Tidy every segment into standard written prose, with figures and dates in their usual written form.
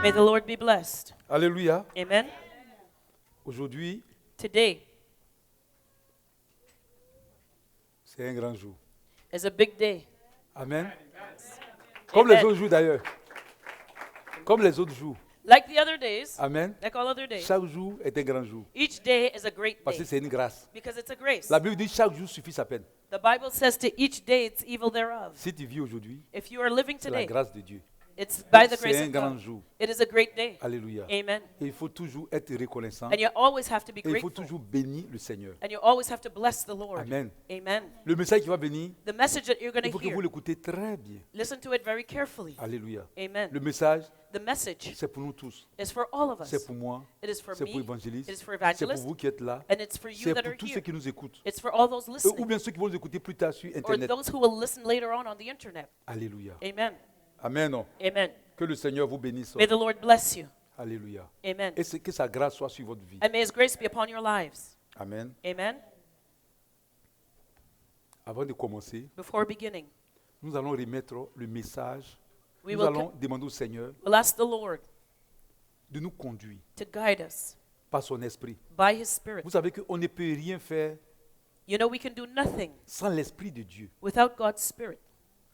May the Lord be blessed. Alléluia. Amen. Aujourd'hui, Today c'est un grand jour. is a big day. Amen. Comme les Amen. autres jours d'ailleurs. Comme les autres jours. Like the other days, Amen. like all other days, Chaque jour est un grand jour. each day is a great Parce que day c'est une grâce. because it's a grace. La Bible dit chaque jour suffit sa peine. The Bible says to each day its evil thereof. Si tu vis aujourd'hui, If you are living c'est la today, grâce de Dieu. it's by the C'est grace un of grand God. jour. It is a great day. Alléluia. Amen. Et il faut toujours être reconnaissant. And you always have to be Et il faut grateful. toujours bénir le Seigneur. And you always have to bless the Lord. Amen. Amen. Le message qui va venir, The message that you're going il to faut que vous hear, l'écoutez très bien. listen to it very carefully. Alléluia. Amen. Le message, The message c'est pour nous tous. is for all of us. C'est pour moi. It is for C'est pour me. l'évangéliste. It is for C'est pour evangelists. vous qui êtes là. And it's for you C'est that pour are tous ceux here. qui nous écoutent. It's for all those Ou listening. bien ceux qui vont nous écouter plus tard sur Or Internet. those who will listen later on the internet. Alléluia. Amen. Amen. Amen. Que le Seigneur vous bénisse. May the Lord bless you. Alléluia. Amen. Et que sa grâce soit sur votre vie. And may His grace be upon your lives. Amen. Amen. Avant de commencer, Before beginning, nous allons remettre le message. we Nous will allons demander au Seigneur we'll ask the Lord de nous conduire to guide us par son esprit. by His Spirit. Vous savez qu'on ne peut rien faire You know, we can do nothing sans l'esprit de Dieu. without God's Spirit.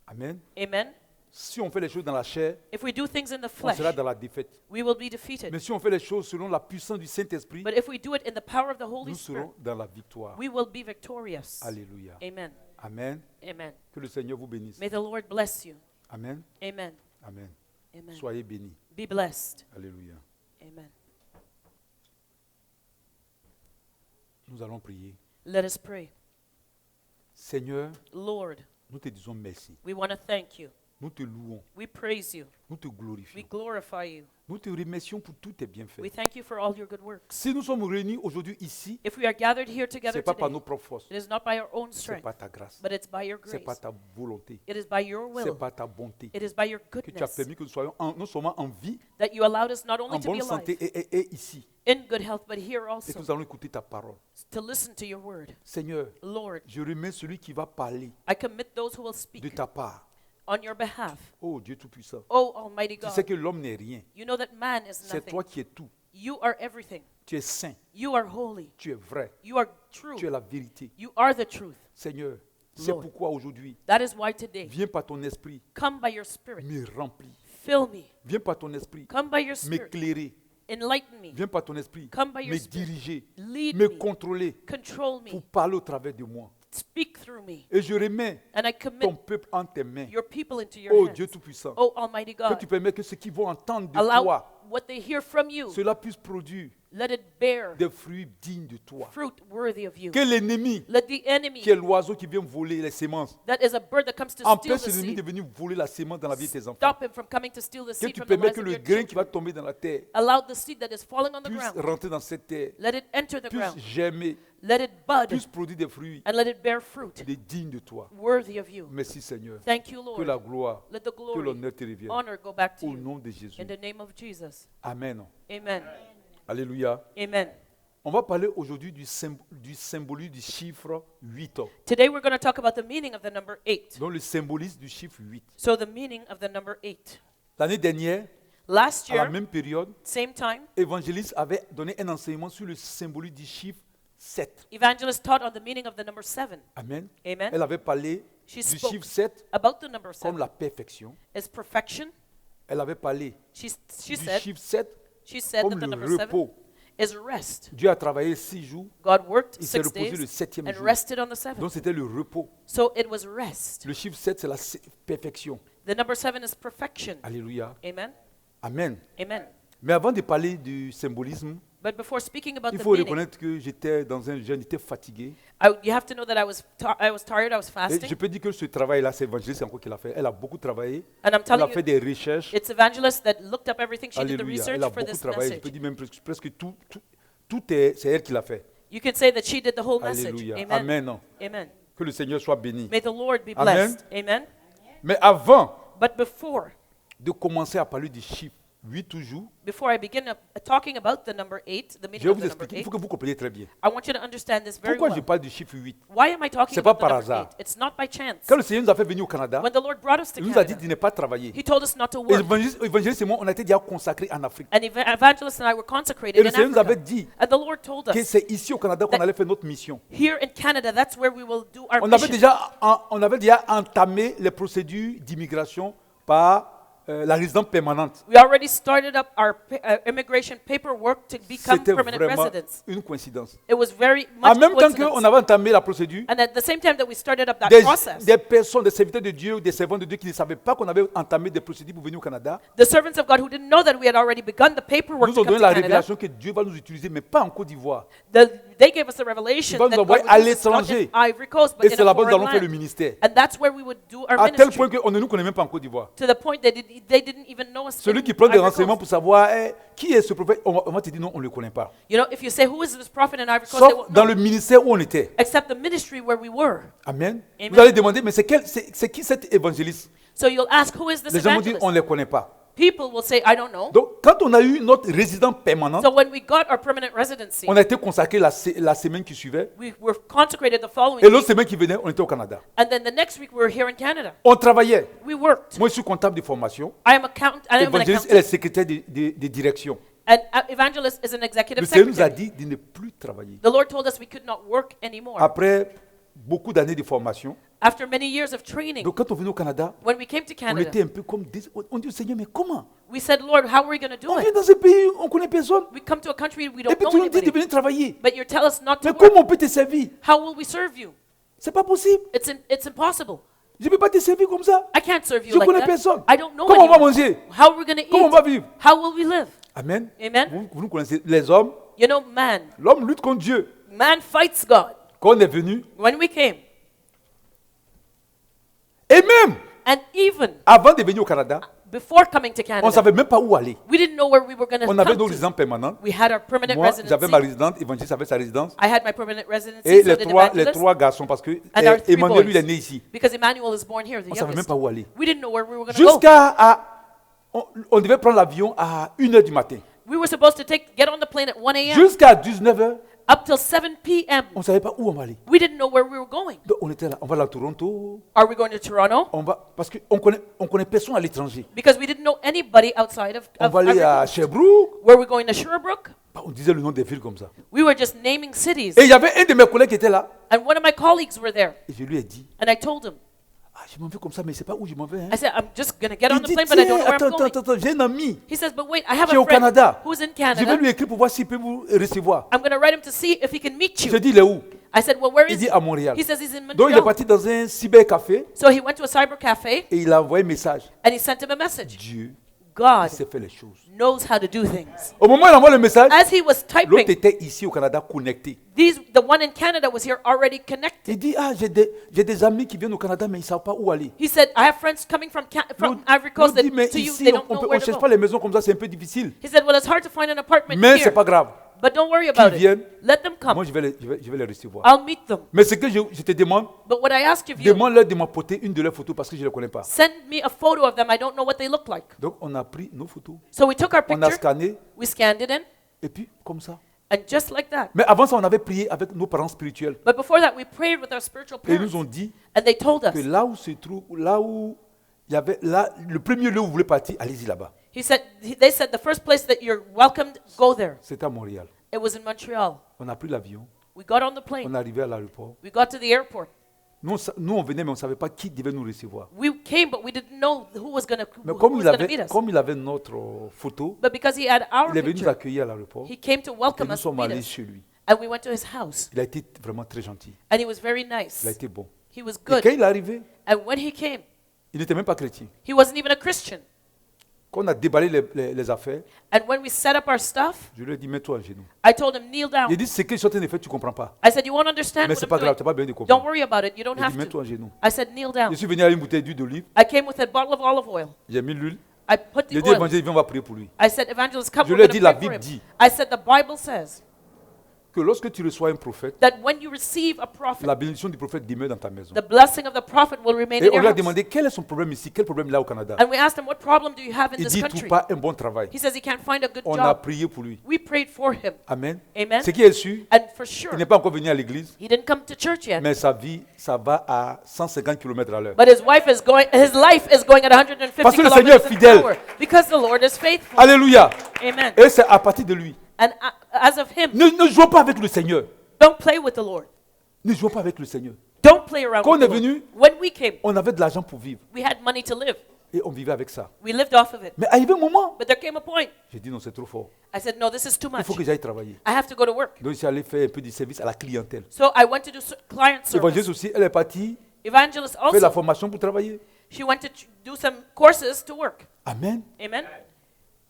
Amen. Amen. Si on fait les choses dans la chair, If we do things in the on flesh, sera dans la défaite. we will be defeated. Mais si on fait les choses selon la puissance du Saint-Esprit, But if we do it in the power of the Holy nous Spirit, serons dans la victoire. we will be victorious. Alléluia. Amen. Amen. Amen. Que le Seigneur vous bénisse. May the Lord bless you. Amen. Amen. Amen. Amen. Soyez bénis. Be blessed. Alléluia. Amen. Nous allons prier. Let us pray. Seigneur, Lord, nous te disons merci. we want to thank you. Nous te louons. We praise you. Nous te We glorifions. glorify you. Nous te remercions pour tous tes bienfaits. We thank you for all your good works. Si nous sommes réunis aujourd'hui ici, If we are gathered here ce together n'est pas par today, nos propres forces. it is not by our own Ce n'est strength, pas ta grâce. but it's by your Ce n'est pas grace. ta volonté. It is by your Ce n'est will. pas ta bonté. It is by your Que tu as goodness permis que nous soyons non seulement en vie, that you allowed us not en only to be bonne santé alive, et ici. in good health, but here Et que also, nous allons écouter ta parole. to listen to your word. Seigneur, Lord, je remets celui qui va parler I commit those who will de speak ta part. on your behalf. Oh Dieu Tout-Puissant. Oh, Almighty Tu sais God, que l'homme n'est rien. you know that man is C'est toi nothing. qui es tout. You are everything. Tu es saint. You are holy. Tu es vrai. You are Tu es true. la vérité. You are the truth. Seigneur, c'est Lord. pourquoi aujourd'hui, That is why today, viens par ton esprit, come by your Spirit. me remplis. Fill me. Viens par ton esprit, Come by your Spirit. m'éclairer. Enlighten me. Viens par ton esprit, Come by your me Spirit. diriger, Lead me me. contrôler Control pour me. parler au travers de moi. Speak through me. Et je remets And I ton commit peuple en tes mains. your people into your Oh hands. Dieu Tout-Puissant, Oh, Almighty que tu God, permets que ceux qui vont entendre de allow toi, what they hear from you, cela puisse produire let it bear des fruits dignes de toi. fruit worthy of you. Que l'ennemi, Let the enemy, qui est l'oiseau qui vient voler les semences, that is a bird that comes to steal empêche the l'ennemi de seed, venir voler la semence dans la vie de tes enfants. stop him from coming to steal the Que seed tu from the permets lives que of le your grain qui va children. tomber dans la terre Allow the seed that is falling on the puisse ground, rentrer dans cette terre, let it enter the puisse ground, germer, let it bud, puisse produire des fruits and let it bear fruit des dignes de toi. worthy of you. Merci Seigneur. Thank you, Que la Lord. gloire, Let the que glory, l'honneur te revienne. honor go back to Au you. nom de Jésus. In the name of Jesus. Amen. Amen. Alléluia. Amen. On va parler aujourd'hui du symbolisme du chiffre 8. Today we're going to talk about the meaning of the number 8. Donc le symbolisme du chiffre 8. So the meaning of the number 8. L'année dernière, Last à la year, même période, same time, Évangéliste avait donné un enseignement sur le symbolisme du chiffre 7. evangelist taught on the meaning of the number 7. Amen. Amen. Elle avait parlé She du spoke chiffre 7 about the number comme 7 la perfection. as perfection. Elle avait parlé She du said chiffre 7 that comme the le number 7 repos. is rest. Dieu a travaillé 6 jours, God worked il s'est 6 reposé le days 7e and jour. rested on the 7th. Donc c'était le repos. So it was rest. Le chiffre 7, c'est la perfection. The number 7 is perfection. Alléluia. Amen. Amen. Amen. Mais avant de parler du symbolisme, But before speaking about il the faut meaning, reconnaître que j'étais dans un jeûne, j'étais fatigué. you have to know that I was tired, I was Et fasting. je peux dire que ce travail-là, c'est Évangéliste encore qui l'a fait. Elle a beaucoup travaillé. And I'm Elle a telling fait you, des recherches. it's evangelist that looked up everything. She did the Alléluia. research Elle a for beaucoup this travaillé. Je message. peux dire même presque tout c'est elle qui l'a fait. You can say that she did the whole message. Alléluia. Amen. Amen. Amen. Que le Seigneur soit béni. May the Lord be Amen. blessed. Amen. Mais avant But before de commencer à parler du chiffre 8 toujours, Before I begin talking about the number 8, the je meaning vais of vous the number expliquer. Il 8, faut que vous compreniez très bien. I want you to understand this very Pourquoi je well. parle du chiffre 8? Why am I talking C'est pas about the par number hasard. 8? It's not by chance. Quand le Seigneur nous a fait venir au Canada, When the Lord brought us to il nous a dit Canada, de ne pas travailler. He told us not to Et work. l'évangéliste et moi, on a été déjà consacrés en Afrique. And Evangelist and I were Et consecrated le in Seigneur nous avait Africa. dit And the Lord told que us, c'est ici au Canada qu'on allait faire notre mission. here in Canada, that's where we will do our On avait mission. déjà entamé les procédures d'immigration par la résidence permanente. We already started up our immigration paperwork to become C'était permanent vraiment residents. une coïncidence. It was very En much même temps qu'on coincidence. avait entamé la procédure, And at the same time that we started up that des process, personnes, des serviteurs de Dieu, des servants de Dieu qui ne savaient pas qu'on avait entamé des procédures pour venir au Canada, the servants of God who didn't know that we had already begun the paperwork nous to ont come donné to la Canada, révélation que Dieu va nous utiliser, mais pas en Côte d'Ivoire. they gave us the revelation Il va nous that God envoyer would à use us not in l'étranger. Ivory Coast, but Et in c'est a là-bas que nous foreign allons faire le land. ministère. And that's where we would do our À tel ministry. point qu'on ne nous connaît même pas en Côte d'Ivoire. To the point that they didn't even know us. Celui in qui prend des Ivory renseignements Coast. pour savoir qui est ce prophète, on va te dire non, on ne le connaît pas. You know, if you say, who is this prophet in Ivory Coast, they Sauf won't dans know. le ministère où on était. Except the ministry where we were. Amen. Amen. Vous allez demander, mais c'est qui cet évangéliste? So you'll ask, who is this Les gens vont dire, evangelist? on ne les connaît pas. People will say, I don't know. Donc, quand on a eu notre résidence permanente, So when we got our permanent residency, on a été consacré la semaine qui suivait. we were consecrated the following Et l'autre week. semaine qui venait, on était au Canada. And then the next week we were here in Canada. On travaillait. We worked. Moi, je suis comptable de formation. I am an Évangéliste est le accountant. secrétaire de direction. And evangelist is an executive Le Seigneur nous a secretary. dit de ne plus travailler. The Lord told us we could not work anymore. Après beaucoup d'années de formation, After many years of training, donc quand on venait au Canada, when we came to on Canada, était un peu comme on dit au Seigneur, mais comment? we said, Lord, how are we going to do On vient it? dans ce pays, on ne connaît personne. We come to a country we Et don't puis know tu nous dis de anybody. venir travailler. But you tell us not to Mais work. comment on peut te servir? How will we serve you? C'est pas possible. It's impossible. Je ne peux pas te servir comme ça. I can't serve you Je like connais that. personne. I don't know Comment on va anyone. manger? How are we going to Comment on va eat? vivre? How will we live? Amen. Amen. Vous nous connaissez, les hommes, You know, man l'homme lutte contre Dieu. fights God. Quand on est venu, When we came, et même and even avant de venir au Canada, before coming to on ne Canada, savait même pas où aller. we didn't know where we were going to On avait come nos to. résidences permanentes. We had our permanent Moi, j'avais ma residency. résidence, Évangéliste avait sa résidence. I had my permanent residency, Et so les did trois Evangelist, garçons, parce que and our three Emmanuel, lui, il est boys. né ici. Because Emmanuel is born here, the On ne savait même youngest. pas où aller. We didn't know where we were going to go. On devait prendre l'avion à 1h du matin. We were supposed to get on the plane at 1 a.m. Jusqu'à 19h, up till 7 p.m. on ne savait pas où on va aller. We didn't know where we were going. Donc on était là, on va aller à Toronto, Are we going to Toronto? parce qu'on connaît personne à l'étranger. Because we didn't know anybody outside of On va aller Ivory à Coast. Sherbrooke. Were we going to Sherbrooke? On disait le nom des villes comme ça. We were just naming cities. Et il y avait un de mes collègues qui était là. And one of my colleagues were there. Et je lui ai dit, And I told him, je m'en vais comme ça, mais je ne sais pas où je m'en vais. hein. I said, I'm just going to get on Il the dit, plane, but I tiens, don't know where I'm going. attends, j'ai un ami He says, but wait, I have qui est au a friend Canada. who's in Je vais Canada. lui écrire pour voir s'il peut vous recevoir. I'm going to write him to see if he can meet Je you. dis, il est où? I said, well, where Il is dit he? à Montréal. He says he's in Donc il est Montreal. parti dans un cybercafé So he went to a cyber cafe et il a envoyé un message. and he sent him a message. Dieu, God il sait faire les choses. knows how to do things. Au moment où il envoie le message, As he was l'autre typing, était ici au Canada connecté. the one in Canada was here already connected. Il dit, j'ai des amis qui viennent au Canada, mais ils ne savent pas où aller. He said, I have friends coming from Ivory Coast L'autre dit, that mais to you, ici, they don't on know ne where to cherche go. pas les maisons comme ça, c'est un peu difficile. He said, well, it's hard to find an apartment Mais ce here. n'est pas grave. But don't worry about viennent. it. Let them Moi, come. je vais les recevoir. I'll meet them. Mais ce que je te demande, But what I ask of you, demande-leur de m'apporter une de leurs photos parce que je ne les connais pas. send me a photo of them. I don't know what they look like. Donc, on a pris nos photos, So we took our on a picture, scanné, we scanned it in, et puis comme ça. and just like that. Mais avant ça, on avait prié avec nos parents spirituels. But before that, we prayed with our spiritual Et ils parents. nous ont dit And they told que us, là où se trouve, là où il y avait, là, le premier lieu où vous voulez partir, allez-y là-bas. they said, the first place that you're welcomed, go there. C'était à Montréal. It was in Montreal. On a pris l'avion, We got on the on plane. est arrivé à l'aéroport. We got to the airport. Nous, on venait, mais on ne savait pas qui devait nous recevoir. We came, but we didn't know who was going Mais to meet us. comme il avait notre photo, But because he had our il est venu nous picture, accueillir à l'aéroport. he came to Et welcome nous us, sommes meet allés us. chez lui. And we went to his house. Il a été vraiment très gentil. And he was very Il a nice. été bon. He was Et quand good. il est arrivé, And when he came, il n'était même pas chrétien. he wasn't even a Christian. Quand on a déballé les affaires, And when we set up our stuff, je lui ai dit, mets-toi en genoux. I told him, kneel down. Il a dit, ce que je suis en train de faire, tu ne comprends pas. I said, you won't understand Mais what c'est I'm pas grave, doing. tu n'as pas besoin de Don't comprendre. worry about it. You don't Il a have dit, mets-toi en to. genoux. I said, kneel down. Je suis venu avec une bouteille d'huile d'olive, I came with a bottle of olive oil. j'ai mis l'huile. I put J'ai the dit, oil. évangile, viens, on va prier pour lui. I said, evangelist, come, Je we're lui ai going dit, to la pray for Bible him. dit. I said, the Bible says, que lorsque tu reçois un prophète, that when you receive a prophet, la bénédiction du prophète demeure dans ta maison. the blessing of the prophet will remain Et in on your lui a house. demandé quel est son problème ici, quel problème là au Canada. And we asked him, what problem do you have in Il this dit country? trouve pas un bon travail. He says he can't find a good On a job. prié pour lui. We prayed for him. Amen. Amen. Ce qui est sûr, And for sure, il n'est pas encore venu à l'église, he didn't come to church yet. mais sa vie, ça va à 150 km à l'heure. But his life is going at 150 Parce que le Seigneur est kilometers fidèle. an hour. Because the Lord is faithful. Alléluia. Amen. Et c'est à partir de lui. And as of him, Ne jouons pas avec le Seigneur. don't play with the Lord. Ne jouons pas avec le Seigneur. Don't play around Quand with on the est Lord. venu, When we came, on avait de l'argent pour vivre. we had money to live. Et on vivait avec ça. We lived off of it. Mais arrivé un moment, But there came a point. j'ai dit non, c'est trop fort. I said, no, this is too Il much. faut que j'aille travailler. I have to go to work. Donc, je suis allé faire un peu du service à la clientèle. So I went to do client L'évangéliste service. aussi, elle est partie Evangelist faire la also, formation pour travailler. she went to do some courses to work. Amen. Amen.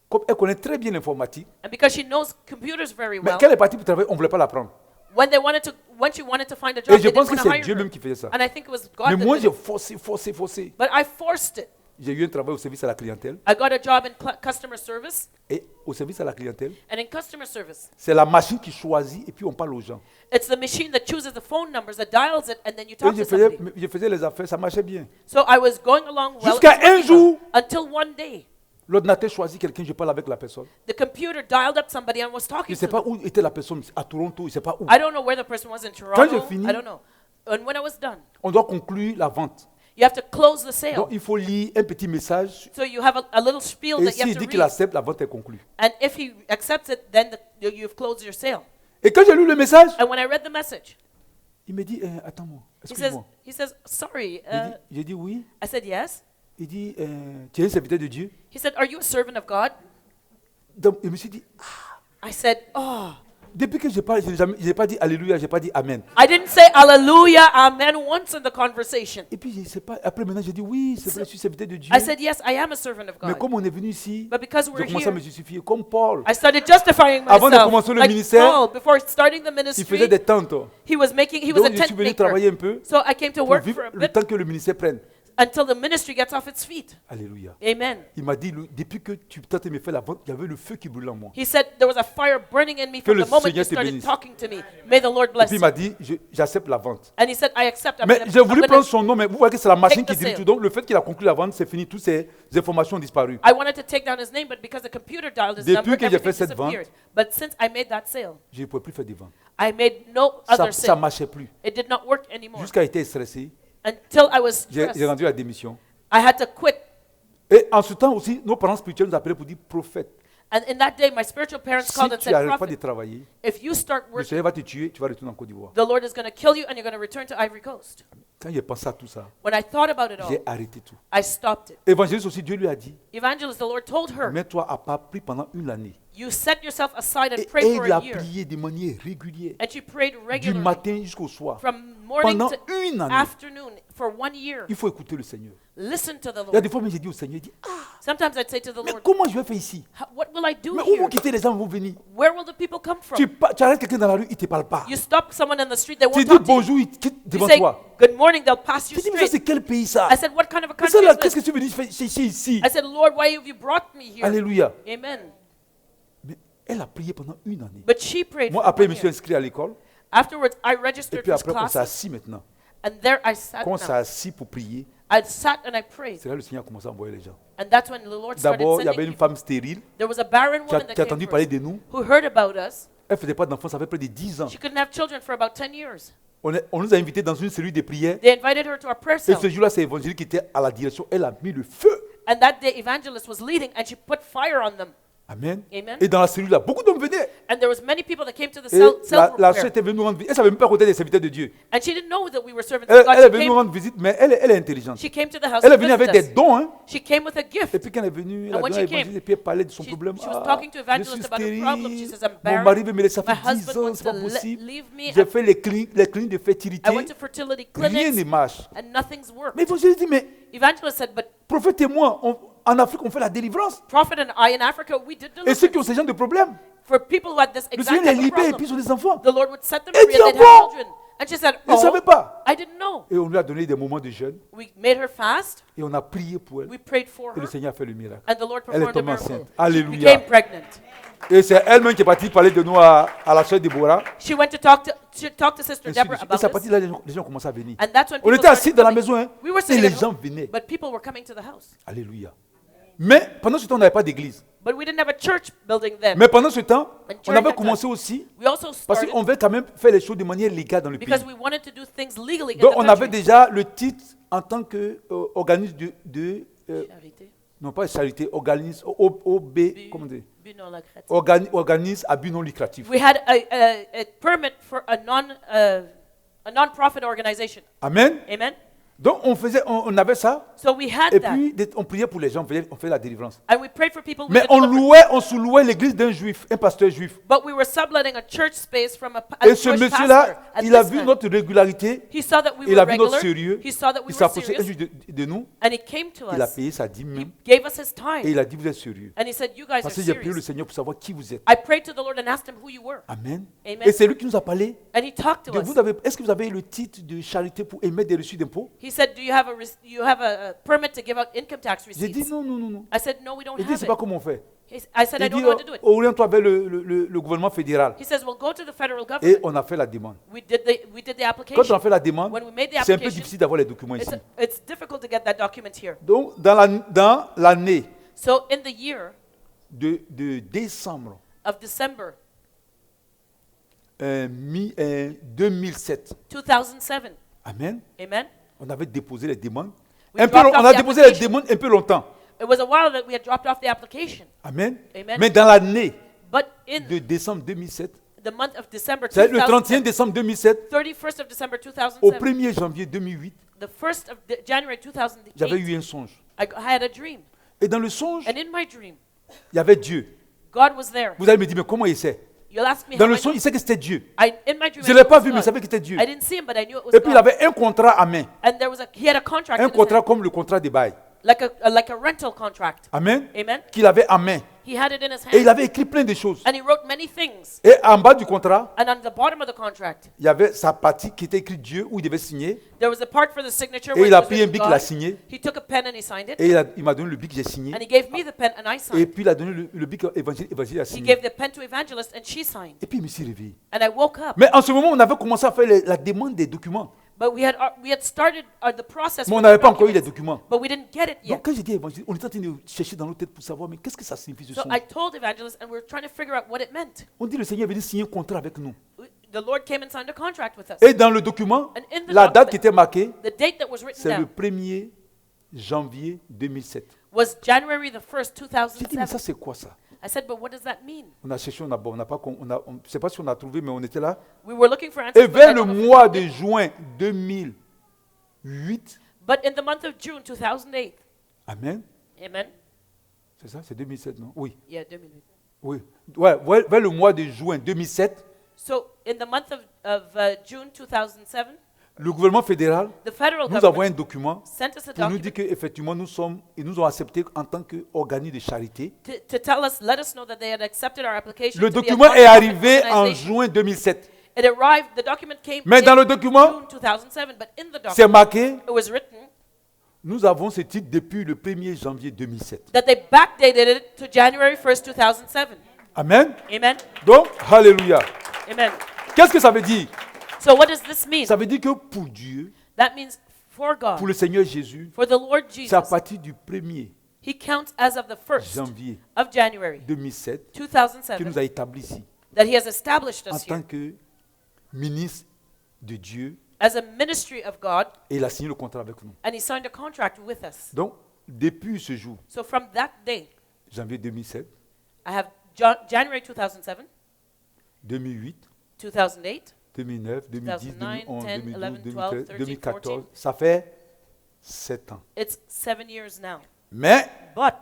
Comme elle connaît très bien l'informatique, And because she knows computers very mais well, quand elle est partie pour travailler, on ne voulait pas la prendre. when she wanted to find a Et job, je they pense didn't que want to c'est hire Dieu her. même qui faisait ça. And I think it was God Mais that moi, did j'ai it. forcé. But I forced it. J'ai eu un travail au service à la clientèle. I got a job in customer service. Et au service à la clientèle, And in customer service, c'est la machine qui choisit et puis on parle aux gens. it's the machine that chooses the phone numbers, that dials it, and then you Et talk to somebody. je faisais les affaires, ça marchait bien. So I was going along well. Jusqu'à it was working un jour, well, until one day, l'ordinateur choisit quelqu'un, je parle avec la personne. the computer dialed up somebody and was Je talking ne sais to pas them. où était la personne, à Toronto, je ne sais pas où. I don't know where the person was in j'ai Toronto. fini- I don't know. And when I was done, On doit conclure la vente. you have to close the Donc sale. il faut lire un petit message. So you have a little spiel Et that you s'il have dit to qu'il read. accepte, la vente est conclue. And if he accepts it, then you've closed your sale. Et quand j'ai lu le message, And when I read the message, il me dit, attends-moi, he says, excuse-moi. sorry. J'ai dit oui. I said, yes. Il dit, tu es un serviteur de Dieu. He said, are you a servant of God? Donc je me suis dit, I said, oh. depuis que je parle, je n'ai pas dit Alléluia, je n'ai pas dit Amen. I didn't say hallelujah, amen once in the conversation. Et puis je sais pas, après maintenant j'ai dit oui, c'est vrai, je suis serviteur de Dieu. I said, yes, I am a servant of Mais God. comme on est venu ici, But because je we're commence à me here, justifier comme Paul. I started justifying Avant de myself. commencer le Like ministère, Paul, before starting the Il faisait ministry, des tentes. he was a Donc je tent suis venu travailler maker. un peu So I came to pour work vivre for a le bit temps que le ministère prenne. until the ministry gets off its feet. Alléluia. Amen. Il m'a dit, depuis que tu tentais de me faire la vente, il y avait le feu qui brûlait en moi. He said there was a fire burning in me Que from le the moment Seigneur you te started bénisse. talking to me. May the Lord Et bless puis il you. m'a dit, j'accepte la vente. And he said, I accept. Mais j'ai voulu prendre son nom, mais vous voyez que c'est la machine take qui the dirige sale. tout. Donc le fait qu'il a conclu la vente, c'est fini. Toutes ces informations ont disparu. I wanted to take down his name, but because the computer dialed his Depuis number, que j'ai fait everything cette vente, disappeared. But since I made that sale, Je ne pouvais plus faire des ventes. I made no Ça other ne sale. marchait plus. It did not work anymore. Jusqu'à être stressé, Until I was j'ai stressed. rendu la démission. I had to quit. Et en ce temps aussi, nos parents spirituels nous appelaient pour dire prophète. And in that day, my spiritual parents Si called and tu said, n'arrêtes pas de Prophet, travailler, if you start le working, Seigneur va te tuer, tu vas retourner en Côte d'Ivoire. the Lord is going to kill you and you're going to return to Ivory Coast. Quand j'ai pensé à tout ça, When I thought about it all, j'ai arrêté tout. I stopped it. Évangéliste aussi, Dieu lui a dit, Evangelist, the Lord told her, mets-toi à part, prie pendant une année. you set yourself aside and Et pray for elle a a year. prié de manière régulière, And she prayed du regularly matin jusqu'au soir. from morning Pendant to une année. afternoon for 1 year. Il faut écouter le Seigneur. Listen to the Il y a des Lord. fois, même j'ai dit au Seigneur, il dit, Sometimes I'd say to the mais Lord, comment je vais faire ici? What will I do Mais où here? vous quittez, les gens vont venir. Where will the people come from? Tu arrêtes quelqu'un dans la rue, il ne te parle pas. You stop someone in the street, they Tu won't dis talk to you. bonjour, il quitte You devant say toi. good morning, they'll pass you Tu dis, mais ça, c'est straight. quel pays ça? I said, what kind of a Mais country ça, là, is qu'est-ce que this? tu veux dire chercher ici? I said, Lord, why have you brought me here? Alléluia. Amen. Mais elle a prié pendant une année. But she prayed Moi, for après, je 1 me suis year. inscrit à l'école. Afterwards, I Et registered puis for après, on s'est classes, assis maintenant. and there I sat Quand on s'est down. assis pour prier, I sat and I prayed. c'est là que le Seigneur a commencé à envoyer les gens. And that's when the Lord started D'abord, il y avait sending une people. femme stérile There was a barren qui a, woman that qui a came entendu for parler us, de nous. who heard about us. Elle ne faisait pas d'enfants, ça fait près de 10 ans. She couldn't have children for about 10 years. On nous a invités dans une cellule de prière. They invited her to our prayer Et cell. ce jour-là, c'est Évangile qui était à la direction. Elle a mis le feu. And that day, Evangelist was leading, and she put fire on them. Amen. Amen. Et dans la cellule-là, beaucoup d'hommes venaient. And there was many people that came to the Et cell la group sœur prayer. était venue nous rendre visite. Elle ne savait même pas qu'on était des serviteurs de Dieu. And she didn't know that we were servants Elle, of God. elle est She venue nous came, rendre visite, mais elle est intelligente. she came to the house Elle est to venue avec visit des us. dons. Hein. She came with a Et gift. puis quand elle est venue, elle a And when donné à she came, l'évangile et puis elle parlait de son She problème. was talking to je Evangelist suis about her problem. She stérile. says, I'm Mon barren. mari veut me laisser, ça My fait 10 husband ans, wants c'est pas to possible. leave me. J'ai fait les cliniques de fertilité. I went to fertility Rien ne clinics, marche. and nothing's worked. Mais l'évangile dit, mais Evangelist said, but prophète et moi, en Afrique, on fait la délivrance. Prophet and I in Africa, we did Et ceux qui ont deliverance. ce genre de problème, For people who had this le exact Seigneur les type of libère et problem, puis ils ont des enfants. the Lord would set them Et free and they'd dis, have bon. children. And she said, Elle ne savait oh, pas. I didn't know. Et on lui a donné des moments de jeûne We made her fast. et on a prié pour elle. We prayed for Et le her. Seigneur a fait le miracle. And the Lord Elle est performed a tombée miracle. enceinte. She Alléluia. became pregnant. Et c'est elle-même qui est partie parler de nous à la sœur Déborah. She went to talk to Sister Et Deborah c'est about à partir this. de là, les gens commencent à venir. And that's when On people était assis started dans la coming. maison, hein, We were et sitting les at gens home, venaient. but people were coming to the house. Alléluia. Mais pendant ce temps, on n'avait pas d'église. But we didn't have a church building then. Mais pendant ce temps, And on during avait that commencé time, aussi we also parce started qu'on veut quand même faire les choses de manière légale dans le pays. because we wanted to do things legally in Donc the on avait country. déjà le titre en tant que organisme Charité. non pas charité, organisme OB, comment on dit, But non lucratif. organisme à but non lucratif. We had a permit for a non-profit organization. Amen. Amen. Donc on avait ça So we had et that, puis on priait pour les gens, on faisait la délivrance. and we prayed for people. Mais with the deliverance. on sous-louait l'église d'un juif, un pasteur juif. But we were subletting a church space from a Et ce Jewish pastor. monsieur-là, And il a this vu man, notre régularité, he saw that we il were a vu notre regular. sérieux, He saw that we il were s'approchait un serious, juif de nous, and he came to il a us. payé sa dîme He même, gave us his et time, il a dit vous êtes sérieux. and he said, "You guys are Parce que j'ai prié le serious." Seigneur pour savoir qui vous êtes. I prayed to the Lord and asked him who you were, Amen. Amen. Et c'est lui qui nous a parlé. and he talked to De us. est-ce que vous avez le titre de charité pour émettre des reçus d'impôts? He said, "Do you have a permit to give out income tax J'ai dit receipts?" non, non, non, non. I said, "No, we don't Il dit have c'est it." pas comment on fait. I said, "I Il don't dit know how to do it." oriente-toi vers le gouvernement fédéral. He says, "Well, go to the federal Et government." on a fait la demande. We did the Quand on application. a fait la demande, When we made the c'est un peu application, difficile d'avoir les documents ici. it's difficult to get that document here. Donc dans l'année So in the year de décembre of December 2007, 2007, amen, amen, on avait déposé les demandes. We Un peu, dropped on off a the déposé les application. demandes un peu longtemps. it was a while that we had dropped off the application. Amen. Amen. Mais dans l'année But in de décembre 2007, the month of December c'est le 31 2007, décembre 2007 31st of December au 2007, 1er janvier 2008, the 1st of January j'avais 2008, eu un songe. I had a dream. Et dans le songe, And in my dream, il y avait Dieu. God was there. Vous allez me dire, mais comment il sait? You'll ask me Dans how le I songe, know. il sait que c'était Dieu. In my dream, Je I ne l'ai knew pas it vu, mais was il savait God. que c'était Dieu. I didn't see him, but I knew it was Et puis il God. avait un contrat à main. And he had a contract Un in his contrat hand, comme le contrat des bails. like a rental contract. Amen. Amen. Qu'il avait à main. He had it in his Et il hand, avait écrit plein de choses. and he wrote many things. Et en bas du contrat, And on the bottom of the contract, il y avait sa partie qui était écrite Dieu, où il devait signer. there was a part for the signature. Et where il it a was pris un written bic, God. il a signé. He took a pen and he signed it, Et il m'a donné le bic, j'ai signé. and he gave me the pen and I Et signed. puis il a donné le bic évangile a He signé. gave the pen to Evangelist, and she signed. Et puis il me suis réveillé. And I woke up. Mais en ce moment, on avait commencé à faire la demande des documents. But we had started the process. Mais on for n'avait the pas encore eu les documents, documents. but we didn't get it Donc yet. quand j'ai dit évangile, on était en train de chercher dans nos têtes pour savoir, mais qu'est-ce que ça signifie ce So songe? I told Evangelist, and we were trying to figure out what it meant. On dit le Seigneur est venu signer un contrat avec nous. The Lord came and signed a contract with us. Et dans le document, And in the la date document, qui était marquée, the date that was written c'est le down 1er janvier 2007. was January the 1st, J'ai dit, mais ça 2007. c'est quoi ça? I said, but what does that mean? On a cherché, on n'a pas, je ne sais pas si on a trouvé, mais on était là. We were looking for Et answers. But, vers I le don't know if we mois found de it. juin 2008, But in the month of June 2008, amen, amen. c'est ça, c'est 2007, non? Oui, Yeah, 2008. oui. Ouais, vers le mois de juin 2007, So in the month of June 2007, le gouvernement fédéral the federal nous avons government un document sent us a pour nous document dire qu'effectivement ils nous ont acceptés en tant qu'organisme de charité. to tell us, let us know that they had accepted our application. Le to be a document est non-profit arrivé en organization. juin 2007. It arrived. The document came Mais dans in le document, June 2007, but in the c'est document marqué, it was written nous avons ce titre depuis le 1er janvier 2007. that they backdated it to January 1st, 2007. Amen. Amen. Donc, alléluia. Amen. Qu'est-ce que ça veut dire? So what does this mean? Ça veut dire que pour Dieu, That means for pour God, le Seigneur Jésus, for the Lord c'est à Jesus, partir du 1er He counts as of the 1st janvier of January 2007 qu'il 2007 nous a établis ici that He has established en us tant here que ministre de Dieu as a ministry of God, et il a signé le contrat avec nous. and He signed a contract with us. Donc, depuis ce jour, So from that day, janvier 2007, I have January 2007, 2008, 2008, 2009, 2010, 2009, 2011, 10, 2012, 11, 2013, 13, 2014, 14. ça fait 7 ans. it's 7 years now. Mais But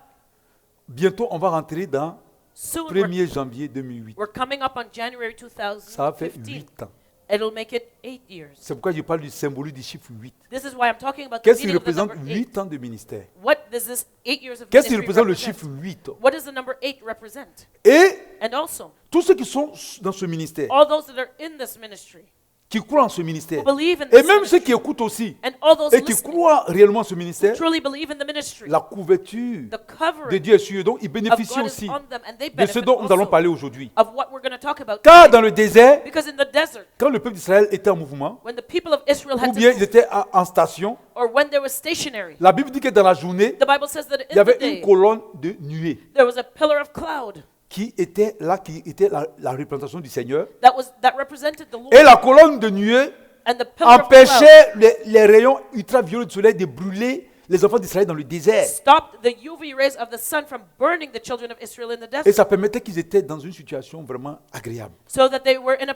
bientôt, on va rentrer dans soon 1er janvier 2008. we're coming up on January Ça va faire 2015. 8 ans. It'll make it 8 years. C'est pourquoi je parle du symbole du chiffre 8. This is why I'm talking about the Qu'est-ce qui meaning of the représente number 8. 8 ans de ministère? What does this 8 years of Qu'est-ce qui ministry représente le represent? chiffre 8? What does the number 8 represent? Et And also, tous ceux qui sont dans ce ministère, all those that are in this ministry, qui croient en ce ministère, who believe in et this même ceux ministry, qui écoutent aussi, and all those et qui listening, croient réellement en ce ministère, truly believe in the ministry, la couverture the de covering Dieu est sur eux. Donc, ils of bénéficient God is aussi on them, and they de ce benefit dont nous allons also parler aujourd'hui. of what we're going to talk about Car today. dans le désert, Because in the desert, quand le peuple d'Israël était en mouvement, when the people of Israel ou had to bien ils move, étaient en station, or when they were stationary, la Bible dit que dans la journée, the Bible says that il y in the avait une day, colonne de nuée there was a pillar of cloud qui était là, qui était la représentation du Seigneur. that represented the Lord, Et la colonne de nuée and the pillar of cloud empêchait les rayons ultraviolets du soleil de brûler les enfants d'Israël dans le désert. stopped the UV rays of the sun from burning the children of Israel in the Et desert, ça permettait qu'ils étaient dans une situation vraiment agréable. so that they were in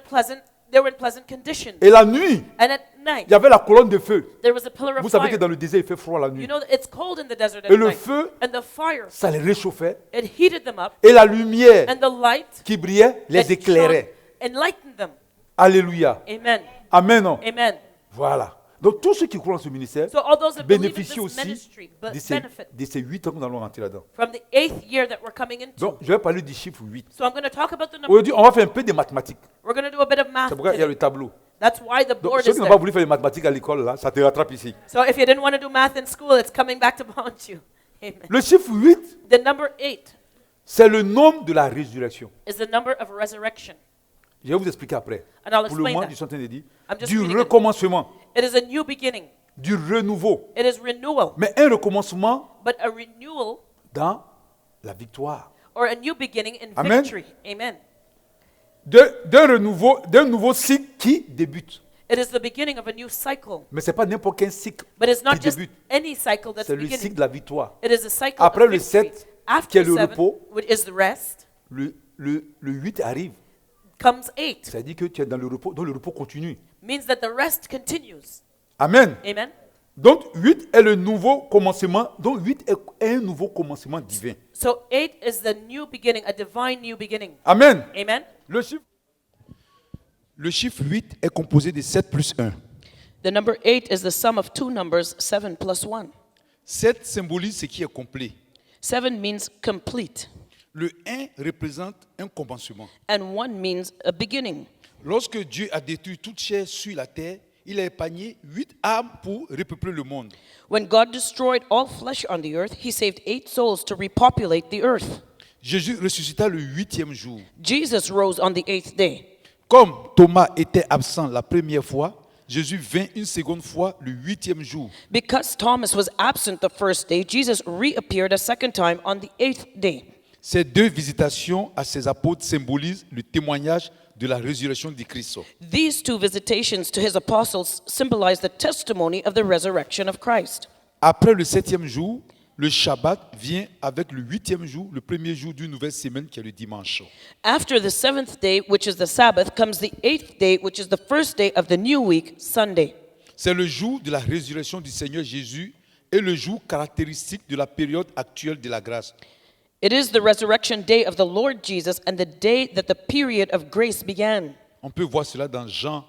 pleasant conditions. Et la nuit, And at night, il y avait la colonne de feu. there was a pillar Vous of savez que fire. dans le désert, il fait froid la You nuit. know that it's cold in the desert at Et le night. feu, And the fire, ça les réchauffait. it heated them up, Et la lumière and the light, qui brillait les that éclairait. shone, enlightened them. Alléluia. Amen. Amen. Non? Amen. Voilà. Donc tous ceux qui croient en ce ministère So all those that believe in bénéficient this aussi ministry de benefit ces 8 ans que nous allons rentrer là-dedans. from the 8th year that we're coming into. Donc je vais parler du chiffre 8. So I'm going to talk about the number. Aujourd'hui, on va faire un peu de mathématiques. We're going to do a bit of math C'est pourquoi il y a today. le tableau. That's why the Donc board ceux is qui n'ont pas there. voulu faire les mathématiques à l'école, là, ça te rattrape ici. So if you didn't want to do math in school, it's coming back to haunt you. Amen. Le chiffre 8, The number 8 c'est le nombre de la résurrection. is the number of resurrection. Je vais vous expliquer après. And I'll Pour le explain moment, that. je suis en train de dire I'm just du reading it. recommencement, It is a new beginning. du renouveau. It is renewal. Mais un recommencement But a renewal dans la victoire. or a new beginning in Amen. victory. Amen. D'un nouveau cycle qui débute. It is the beginning of a new cycle. Mais ce n'est pas n'importe quel cycle But it's not qui just débute. any cycle that's C'est le beginning. cycle de la victoire. It is a cycle Après of le victory. 7, qui After est le 7, repos, which is the rest, le 8 arrive. comes 8. Ça dit que tu es dans le repos, donc le repos continue. Means that the rest continues. Amen. Amen. Donc 8 est le nouveau commencement. Donc 8 est un nouveau commencement divin. So 8 is the new beginning, a divine new beginning. Amen. Amen. Le chiffre 8 est composé de 7 plus 1. The number 8 is the sum of two numbers, 7 plus 1. 7 symbolise ce qui est complet. 7 means complete, Le 1 représente un commencement. and 1 means a beginning. Lorsque Dieu a détruit toute chair sur la terre, il a épargné 8 âmes pour repeupler le monde. When God destroyed all flesh on the earth, he saved 8 souls to repopulate the earth. Jésus ressuscita le 8e jour. Jesus rose on the 8th day. Comme Thomas était absent la première fois, Jésus vint une seconde fois le 8e jour. Because Thomas was absent the first day, Jesus reappeared a second time on the 8th day. Ces deux visitations à ses apôtres symbolisent le témoignage de la résurrection du Christ. These two visitations to his apostles symbolize the testimony of the resurrection of Christ. Après le 7e jour, le Shabbat vient avec le 8e jour, le premier jour d'une nouvelle semaine qui est le dimanche. After the 7th day, which is the Sabbath, comes the 8th day, which is the first day of the new week, Sunday. C'est le jour de la résurrection du Seigneur Jésus et le jour caractéristique de la période actuelle de la grâce. It is the resurrection day of the Lord Jesus and the day that the period of grace began. On peut voir cela dans Jean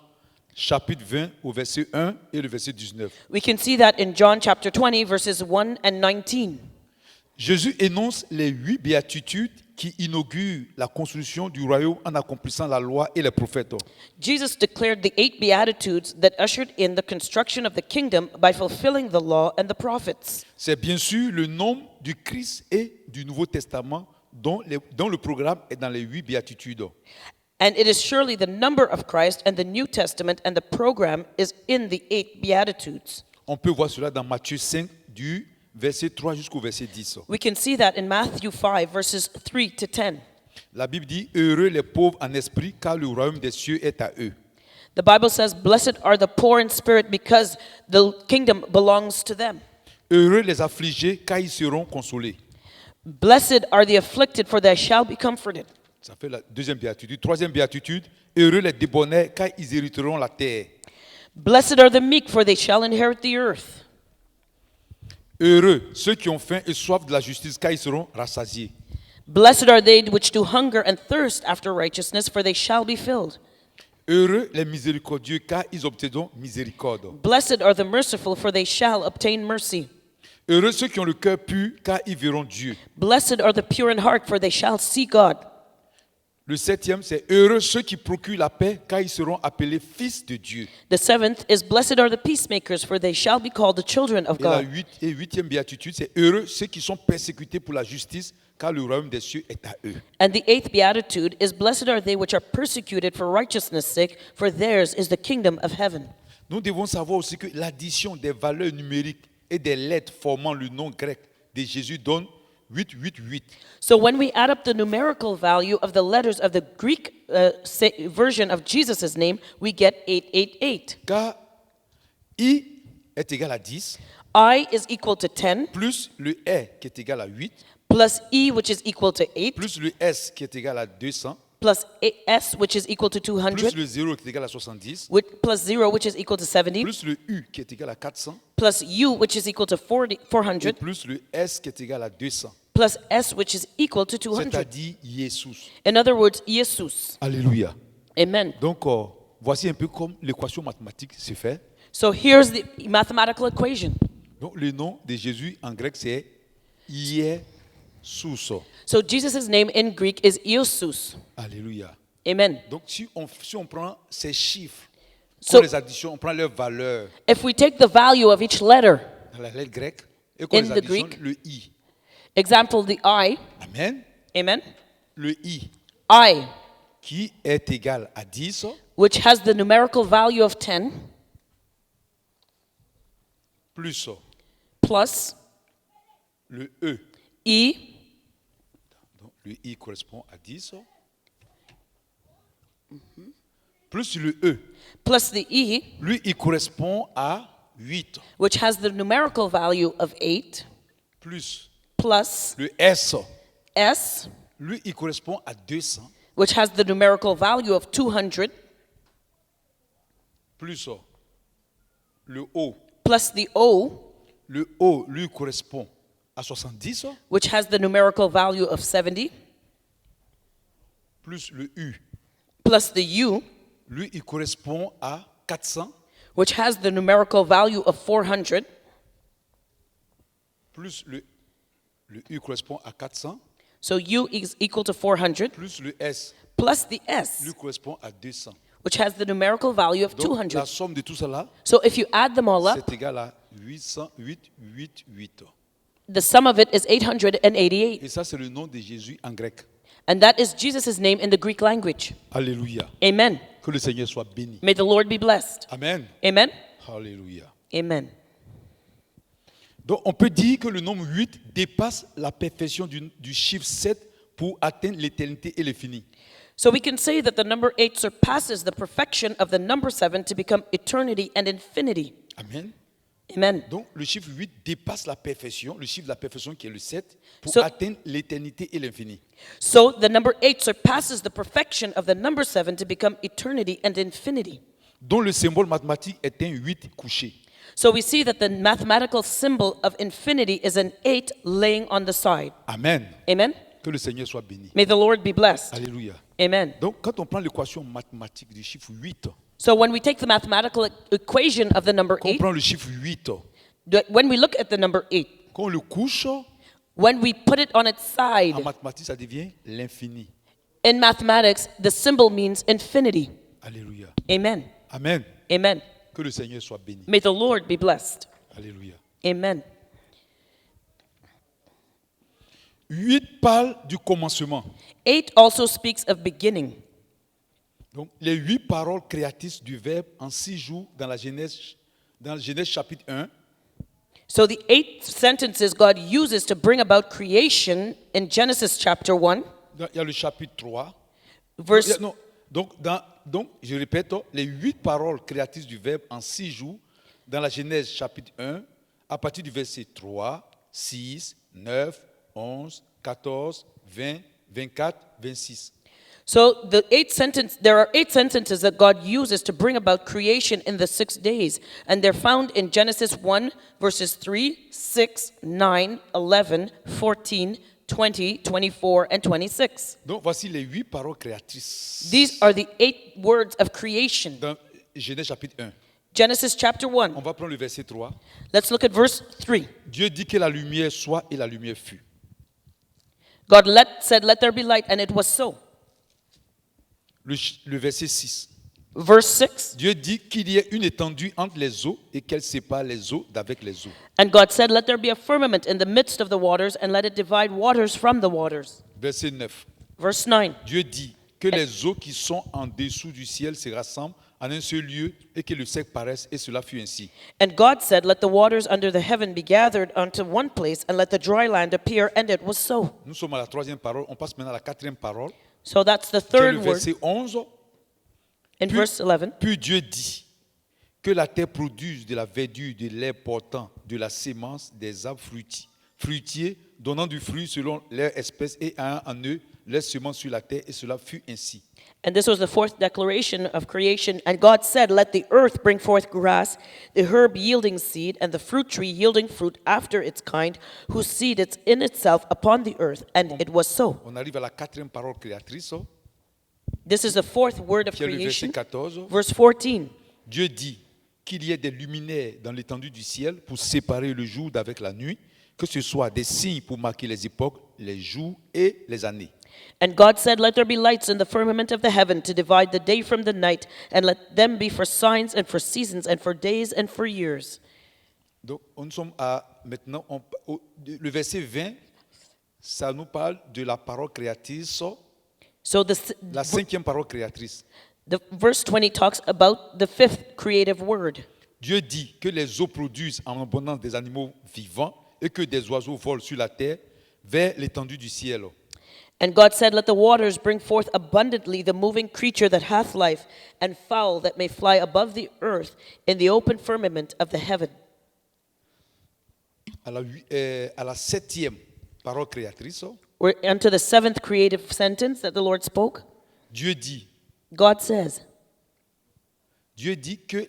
chapitre 20 au verset 1 et le verset 19. We can see that in John chapter 20, verses 1 and 19. Jésus énonce les 8 béatitudes qui inaugurent la construction du royaume en accomplissant la loi et les prophètes. Jesus declared the 8 Beatitudes that ushered in the construction of the kingdom by fulfilling the law and the prophets. C'est bien sûr le nom du Christ et du Nouveau Testament dont le programme est dans les 8 béatitudes. And it is surely the number of Christ and the New Testament, and the program is in the 8 Beatitudes. On peut voir cela dans Matthieu 5 du verset 3 jusqu'au verset 10. We can see that in Matthew 5, verses 3 to 10. La Bible dit « Heureux les pauvres en esprit, car le royaume des cieux est à eux. The Bible says, "Blessed are the poor in spirit, because the kingdom belongs to them. Heureux les affligés, car ils seront consolés. Blessed are the afflicted, for they shall be comforted." Ça fait la deuxième béatitude. Troisième béatitude, heureux les débonnaires, car ils hériteront la terre. Blessed are the meek, for they shall inherit the earth. Heureux ceux qui ont faim et soif de la justice, car ils seront rassasiés. Blessed are they which do hunger and thirst after righteousness, for they shall be filled. Heureux les miséricordieux, car ils obtiendront miséricorde. Blessed are the merciful, for they shall obtain mercy. Heureux ceux qui ont le cœur pur, car ils verront Dieu. Blessed are the pure in heart, for they shall see God. Le 7e, c'est heureux ceux qui procurent la paix, car ils seront appelés fils de Dieu. The 7th is blessed are the peacemakers, for they shall be called the children of Et la God. 8e béatitude, c'est heureux ceux qui sont persécutés pour la justice, car le royaume des cieux est à eux. And the 8th beatitude is blessed are they which are persecuted for righteousness' sake, for theirs is the kingdom of heaven. Nous devons savoir aussi que l'addition des valeurs numériques et des lettres formant le nom grec de Jésus donne 888. So when we add up the numerical value of the letters of the Greek version of Jesus' name, we get 888. Car I est égal à 10, I is equal to 10, plus le R qui est égal à 8, plus E, which is equal to 8, plus le S qui est égal à 200, plus S, which is equal to plus 200, le 0 qui est égal à 70, plus 0, which is equal to 70, plus le U qui est égal à 400, plus U, which is equal to 400, et plus le S qui est égal à 200. plus S, which is equal to 200. C'est-à-dire Jésus. In other words, Jesus. Alléluia. Amen. Donc, voici un peu comme l'équation mathématique se fait. So here's the mathematical equation. Donc, le nom de Jésus en grec, c'est Jésus. So Jesus' name in Greek is Iosus. Alléluia. Amen. Donc, si on prend ces chiffres, So- on les additionne, on prend leur valeur If we take the value of each letter, dans la lettre grecque et qu'on In les the additionne, Greek. le I. example, the I, Amen. amen, Le I I, qui est égal à 10 which has the numerical value of 10, plus plus le E. E, Donc, le I correspond à 10. Plus le E. plus the E, Lui, il correspond à 8. which has the numerical value of 8, Plus plus le S. S, Lui, il correspond à 200. which has the numerical value of 200, Plus le O. plus the O, Le O, lui, correspond à 70. which has the numerical value of 70, Plus le U. plus the U, Lui, il correspond à 400. which has the numerical value of 400, Plus le U correspond à 400. so U is equal to 400, Plus le S, plus the S, lui correspond à 200. which has the numerical value of Donc, 200. la somme de tout cela, So if you add them all up, c'est égal à 888. the sum of it is 888. Et ça, c'est le nom de Jésus en grec. And that is Jesus' name in the Greek language. Alléluia. Amen. Que le Seigneur soit béni. May the Lord be blessed. Amen. Amen. Alléluia. Amen. Donc, on peut dire que le nombre 8 dépasse la perfection du chiffre 7 pour atteindre l'éternité et l'infini. So we can say that the number 8 surpasses the perfection of the number 7 to become eternity and infinity. Amen. Amen. Donc, le chiffre 8 dépasse la perfection, le chiffre de la perfection qui est le 7, pour So- atteindre l'éternité et l'infini. So the number 8 surpasses the perfection of the number 7 to become eternity and infinity. Dont le symbole mathématique est un 8 couché. So we see that the mathematical symbol of infinity is an 8 laying on the side. Amen. Amen. Que le Seigneur soit béni. May the Lord be blessed. Alléluia. Amen. Donc, quand on prend l'équation mathématique du chiffre 8, So when we take the mathematical equation of the number quand on 8, prend le chiffre 8, when we look at the number 8, quand on le couche, when we put it on its en side, mathématiques, ça devient l'infini. in mathematics, the symbol means infinity. Alléluia. Amen. Amen. Amen. Que le Seigneur soit béni. May the Lord be blessed. Alléluia. Amen. 8 parle du commencement. 8 also speaks of beginning. Donc, les 8 paroles créatrices du Verbe en 6 jours dans Genèse chapitre 1, So the 8 sentences God uses to bring about creation in Genesis chapter 1, il y a le chapitre 3. verse Non, donc, je répète, les 8 paroles créatrices du Verbe en 6 jours dans la Genèse chapitre 1, à partir du verset 3, 6, 9, 11, 14, 20, 24, 26. So there are 8 sentences that God uses to bring about creation in the 6 days, and they're found in Genesis 1 verses 3, 6, 9, 11, 14, 20, 24 and 26. Donc, voici les 8 paroles créatrices These are the 8 words of creation. dans Genèse chapitre 1. Genesis chapter 1. On va prendre le verset 3. Let's look at verse 3. Dieu dit que la lumière soit et la lumière fut. God said, "Let there be light," and it was so. le verset 6. Verse 6. Dieu dit qu'il y ait une étendue entre les eaux et qu'elle sépare les eaux d'avec les eaux. And God said, "Let there be a firmament in the midst of the waters, and let it divide waters from the waters." Verset 9. Verse 9. Dieu dit que les eaux qui sont en dessous du ciel se rassemblent en un seul lieu et que le sec paraisse, et cela fut ainsi. And God said, "Let the waters under the heaven be gathered unto one place, and let the dry land appear." And it was so. Nous sommes à la troisième parole, on passe maintenant à la quatrième parole, So that's the qui est third le word verset 11. in verse 11. Puis Dieu dit que la terre produise de la verdure, de l'herbe portant, de la sémence, des arbres fruitiers, donnant du fruit selon leur espèce et ayant en eux leur semence sur la terre, et cela fut ainsi. And this was the fourth declaration of creation. And God said, "Let the earth bring forth grass, the herb yielding seed, and the fruit tree yielding fruit after its kind, whose seed is in itself upon the earth." And it was so. On arrive à la quatrième parole créatrice, This is the fourth word of qui est le verset creation. 14. Verse 14. Dieu dit qu'il y ait des luminaires dans l'étendue du ciel pour séparer le jour d'avec la nuit, que ce soit des signes pour marquer les époques, les jours et les années. And God said, "Let there be lights in the firmament of the heaven to divide the day from the night, and let them be for signs and for seasons and for days and for years." Donc, nous sommes à maintenant, le verset 20, ça nous parle de la parole créatrice, So la cinquième parole créatrice. the verse 20 talks about the fifth creative word. Dieu dit que les eaux produisent en abondance des animaux vivants et que des oiseaux volent sur la terre vers l'étendue du ciel. And God said, "Let the waters bring forth abundantly the moving creature that hath life, and fowl that may fly above the earth in the open firmament of the heaven." À la septième parole créatrice, We're onto the seventh creative sentence that the Lord spoke. Dieu dit God says, Dieu dit que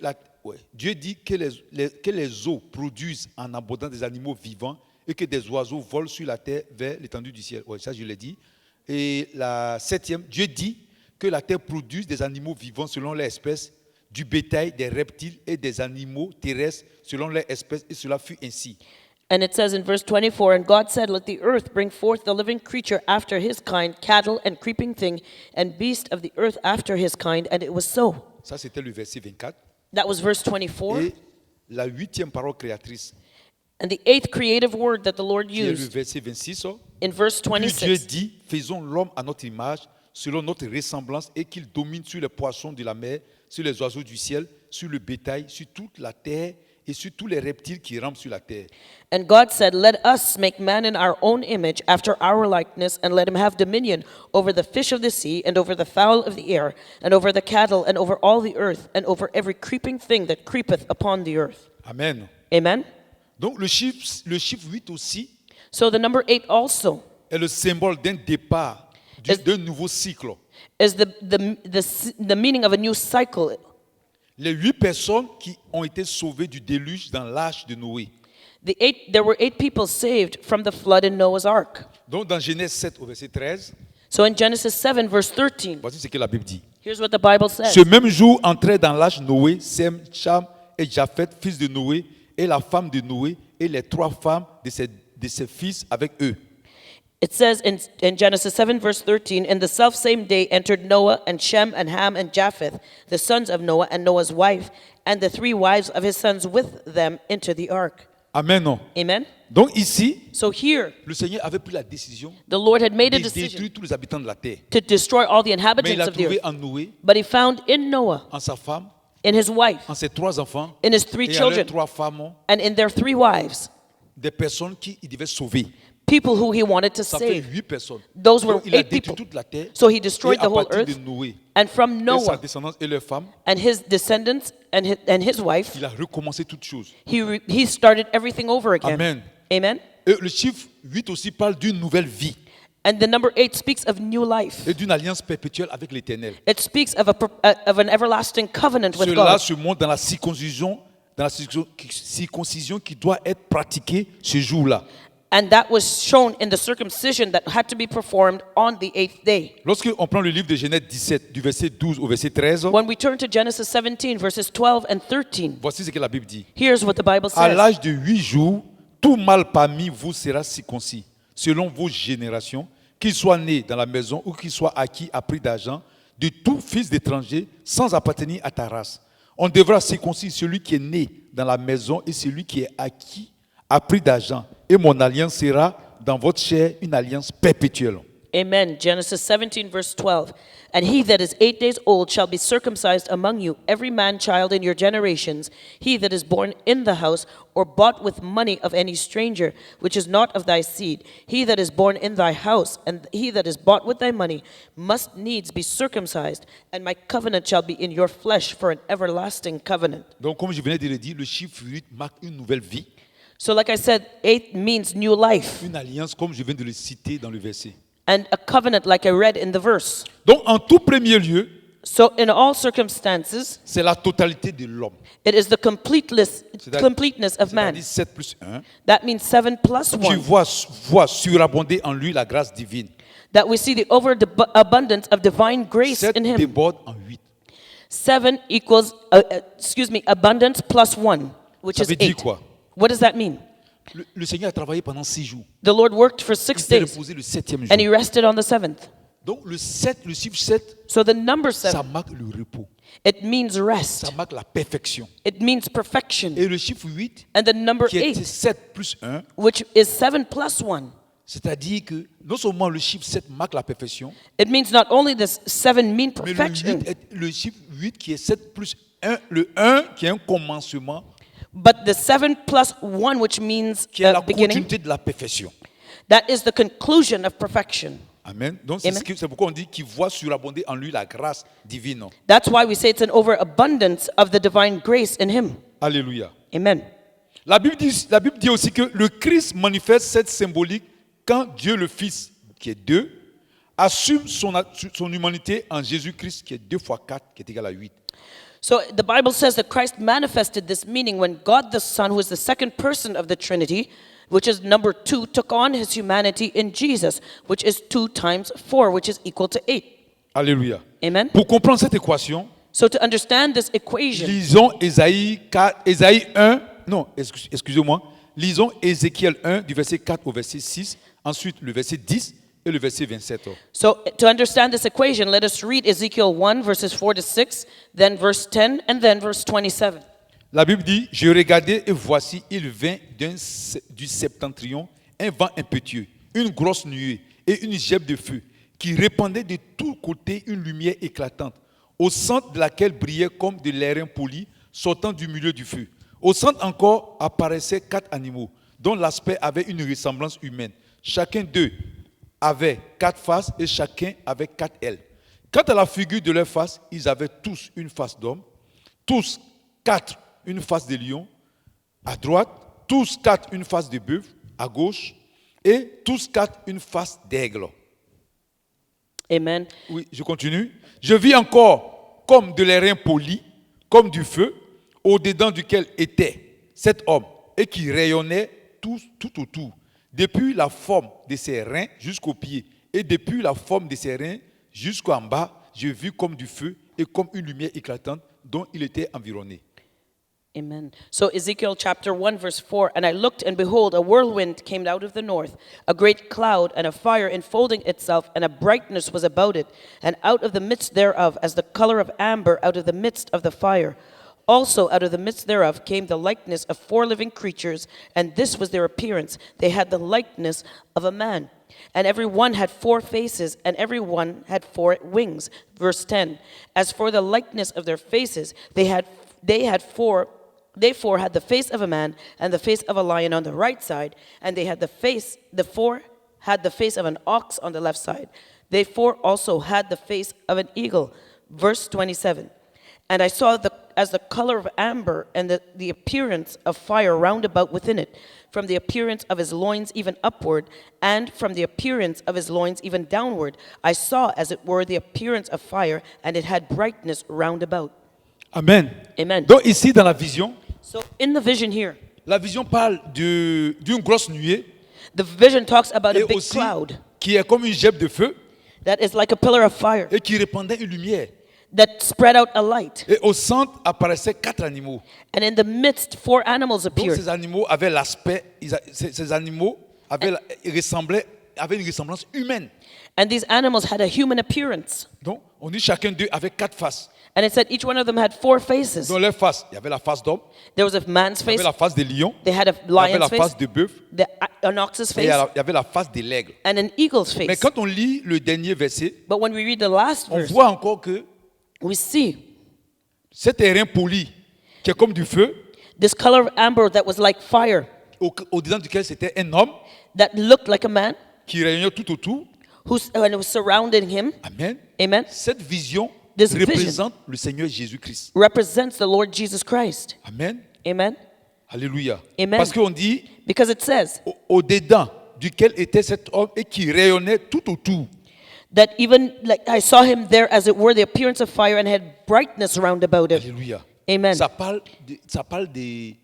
les eaux produisent en abondance des animaux vivants et que des oiseaux volent sur la terre vers l'étendue du ciel. Oui, ça je l'ai dit. Et la septième, Dieu dit que la terre produise des animaux vivants selon leur espèce, du bétail, des reptiles et des animaux terrestres selon leur espèce, et cela fut ainsi. and it says in verse 24, "And God said, Let the earth bring forth the living creature after his kind, cattle and creeping thing, and beast of the earth after his kind. And it was so." Ça c'était le verset 24. That was verse 24. Et la huitième parole créatrice, And the eighth creative word that the Lord qui est le used verset 26. in verse Puis Dieu 26. dit, faisons l'homme à notre image, selon notre ressemblance, et qu'il domine sur les poissons de la mer, sur les oiseaux du ciel, sur le bétail, sur toute la terre et sur tous les reptiles qui rampent sur la terre. And God said, "Let us make man in our own image, after our likeness, and let him have dominion over the fish of the sea, and over the fowl of the air, and over the cattle, and over all the earth, and over every creeping thing that creepeth upon the earth." Amen. Amen? Donc le chiffre 8 aussi So the number 8 also est le symbole d'un départ, d'un nouveau cycle. is the meaning of a new cycle. Les 8 personnes qui ont été sauvées du déluge dans l'arche de Noé. There were 8 people saved from the flood in Noah's ark. Donc dans Genèse 7 au verset 13, So in Genesis 7, verse 13, voici ce que la Bible dit. here's what the Bible says. Ce même jour entraient dans l'arche Noé, Sem, Cham et Japheth, fils de Noé, et la femme de Noé, et les 3 femmes de ses fils avec eux. It says in Genesis 7, verse 13, "In the selfsame day entered Noah and Shem and Ham and Japheth, the sons of Noah, and Noah's wife, and the 3 wives of his sons with them into the ark." Amen. Non? Amen? Donc ici, So here, le Seigneur avait pris la décision the Lord had made a de decision détruire tous les habitants de la terre. to destroy all the Mais il inhabitants a of the trouvé earth. en Noé, But he found in Noah, en sa femme, in his wife, en ses 3 enfants, in his 3 et en leurs children, 3 femmes, and in their 3 wives, des personnes qu'il devait sauver. people who he wanted to Ça fait save. 8 personnes. Those were Donc, il a 8 détruit people. toute la terre. So he destroyed Et the à whole partir de earth. Noé And from et sa Noah descendance et leurs femmes, and his descendants and his wife, il a recommencé toutes choses. he started everything over again. Amen. Amen? Et le chiffre 8 aussi parle d'une nouvelle vie And the number 8 speaks of new life. et d'une alliance perpétuelle avec l'Éternel. It speaks of of an everlasting covenant with Cela God. se montre dans la circoncision qui doit être pratiquée ce jour-là. And that was shown in the circumcision that had to be performed on the 8th day. Lorsque on prend le livre de Genèse 17, du verset 12 au verset 13, When we turn to Genesis 17, verses 12 and 13, voici ce que la Bible dit. here's what the Bible À says. l'âge de 8 jours, tout mâle parmi vous sera circoncis, selon vos générations, qu'il soit né dans la maison ou qu'il soit acquis à prix d'argent, de tout fils d'étranger sans appartenir à ta race. On devra circoncire celui qui est né dans la maison et celui qui est acquis à prix d'argent. Et mon alliance sera dans votre chair une alliance perpétuelle. Amen. Genesis 17, verse 12. And he that is 8 days old shall be circumcised among you, every man child in your generations, he that is born in the house, or bought with money of any stranger, which is not of thy seed. He that is born in thy house, and he that is bought with thy money, must needs be circumcised, and my covenant shall be in your flesh for an everlasting covenant. Donc, comme je venais de le dire, le chiffre 8 marque une nouvelle vie, So like I said, 8 means new life, une alliance, comme je viens de le citer dans le verset. and a covenant like I read in the verse. Donc, en tout premier lieu, So in all circumstances, c'est la totalité de l'homme. it is the completeness of man. C'est-à-dire 7 plus 1. That means 7 plus Tu 1. vois surabonder en lui la grâce divine. That we see the overabundance of divine grace 7 in him. déborde en 8. 7 equals, abundance plus 1, which Ça is veut dire 8. quoi? What does that mean? Le Seigneur a travaillé pendant 6 jours. The Lord worked for Il 6 s'est days reposé le 7e and he jour. rested on the 7th. Donc le chiffre 7, So the number ça 7, marque le repos. it means Ça rest. marque la perfection. It means perfection. Et le chiffre 8, And the number qui est 8, 7 plus 1, which is 7 plus 1, c'est-à-dire que non seulement le chiffre 7 marque la perfection, it means not only does 7 mean mais perfection, le chiffre 8 qui est 7 plus 1, le 1 qui est un commencement, but the 7 plus 1, which means qui est la beginning, continuité de la perfection. that is the conclusion of perfection. Amen. Donc Amen. c'est pourquoi on dit qu'il voit surabonder en lui la grâce divine. That's why we say it's an overabundance of the divine grace in him. Alléluia. Amen. La Bible dit aussi que le Christ manifeste cette symbolique quand Dieu le Fils, qui est 2, assume son humanité en Jésus-Christ, qui est 2 fois 4, qui est égal à 8. So the Bible says that Christ manifested this meaning when God the Son, who is the second person of the Trinity, which is number 2, took on his humanity in Jesus, which is 2 times 4, which is equal to 8. Alléluia. Amen. Pour comprendre cette équation, So to understand this equation, lisons Ésaïe 1, non, excusez-moi, lisons Ézéchiel 1 du verset 4 au verset 6, ensuite le verset 10 et le verset 27. so to understand this equation, let us read Ezekiel 1, verses 4 to 6, then verse 10, and then verse 27. La Bible dit, je regardais et voici, il vint du septentrion un vent impétueux, une grosse nuée et une gèbe de feu qui répandait de tous côtés une lumière éclatante, au centre de laquelle brillait comme de l'airain poli sortant du milieu du feu. Au centre encore apparaissaient 4 animaux dont l'aspect avait une ressemblance humaine. Chacun d'eux avait 4 faces et chacun avait 4 ailes. Quant à la figure de leur face, ils avaient tous une face d'homme, tous 4 une face de lion à droite, tous 4 une face de bœuf à gauche et tous 4 une face d'aigle. Amen. Oui, je continue. Je vis encore comme de l'airain poli, comme du feu, au-dedans duquel était cet homme et qui rayonnait tout autour, depuis la forme de ses reins jusqu'aux pieds et depuis la forme de ses reins jusqu'en bas, je vis comme du feu et comme une lumière éclatante dont il était environné. Amen. So Ezekiel chapter 1 verse 4, and I looked and behold a whirlwind came out of the north, a great cloud and a fire enfolding itself, and a brightness was about it, and out of the midst thereof as the color of amber out of the midst of the fire. Also out of the midst thereof came the likeness of 4 living creatures, and this was their appearance. They had the likeness of a man. And every one had 4 faces, and every one had 4 wings. Verse 10. As for the likeness of their faces, they four had the face of a man and the face of a lion on the right side, and the 4 had the face of an ox on the left side. They 4 also had the face of an eagle. Verse 27. And I saw as the color of amber and the appearance of fire round about within it, from the appearance of his loins even upward, and from the appearance of his loins even downward. I saw as it were the appearance of fire, and it had brightness round about. Amen. Amen. Donc ici dans la vision, So in the vision here, la vision parle d'une grosse nuée the vision talks about et a big aussi cloud qui est comme une gèbe de feu that is like a pillar of fire et qui répandait une lumière. that spread out a light. Et au centre apparaissaient 4 animaux. And in the midst, 4 animals Donc appeared. ces animaux avaient l'aspect, ces animaux avaient une ressemblance humaine. And these animals had a human appearance. Donc On dit chacun d'eux avait 4 faces. And it said each one of them had 4 faces. Dans leur face, il y avait la face d'homme, There was a man's il y avait face, la face des lions, they had a il y avait la lion's face, face de bœuf, an ox's et il y face, avait la face de l'aigle. and an eagle's Mais face. quand on lit le dernier verset, But when we read the last on verse, voit encore que we see cet terrain poli, qui est comme du feu, this color of amber that was like fire, au-dedans duquel c'était un homme that looked like a man, qui régnait tout autour. and it was surrounding him. Amen. Amen. Cette vision This vision représente le Seigneur Jésus-Christ. represents the Lord Jesus Christ. Amen. Amen. Alléluia. Amen. Parce qu'on dit Because it says au-dedans duquel était cet homme et qui rayonnait tout autour. that even like I saw him there as it were the appearance of fire and had brightness round about him. Alléluia. Amen. Ça parle des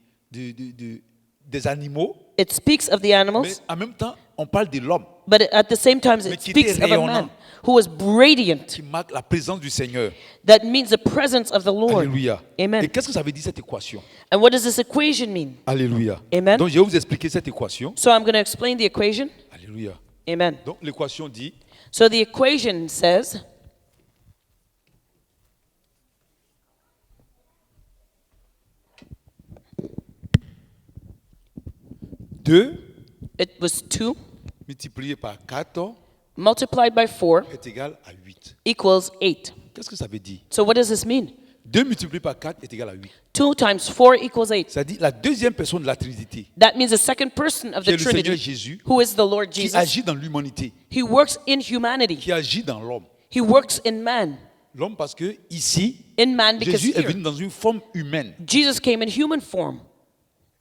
animaux, It speaks of the mais animals, en même temps, on parle de l'homme but at the same time Mais it qui était speaks of a man rayonnant. who was radiant. qui marque la présence du Seigneur. That means the presence of the Lord. Alléluia. Amen. Et qu'est-ce que ça veut dire cette équation? And what does this equation mean? Alléluia. Amen. Donc je vais vous expliquer cette équation. So I'm going to explain the equation. Alléluia. Amen. Donc l'équation dit So the equation says 2 it was 2 multiplié par 4 multiplied by 4 est égal à 8. equals 8. Qu'est-ce que ça veut dire? So what does this mean? 2 multiplié par 4 est égal à 8. 2 times 4 equals 8. C'est-à-dire la deuxième personne de la Trinité, That means the second person of qui est the le Seigneur Trinity, Jésus, who is the Lord qui Jesus. agit dans l'humanité, He works in humanity. qui agit dans l'homme. He works in man. L'homme parce que ici, In man because Jésus est here, venu dans une forme humaine. Jesus came in human form.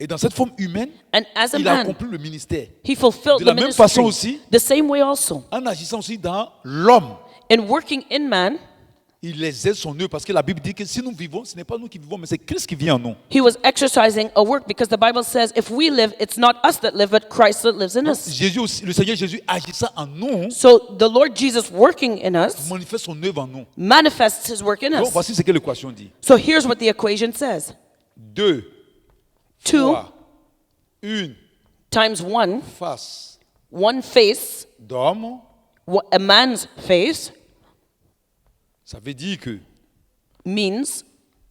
Et dans cette forme humaine, And as a il a man, accompli le ministère. he fulfilled De the la même façon ministry. aussi, The same way also. en agissant aussi dans l'homme, In working in man, il exerce son œuvre parce que la Bible dit que si nous vivons, ce n'est pas nous qui vivons, mais c'est Christ qui vit en nous. he was exercising a work because the Bible says if we live, it's not us that live, but Christ that lives in us. Jésus aussi, le Seigneur Jésus agissant en nous, So the Lord Jesus working in us manifeste son œuvre en nous. manifests his work in Donc us. voici ce que l'équation dit. So here's what the equation says. 2 2 fois une times 1, face one face, d'homme, a man's face, ça veut dire que means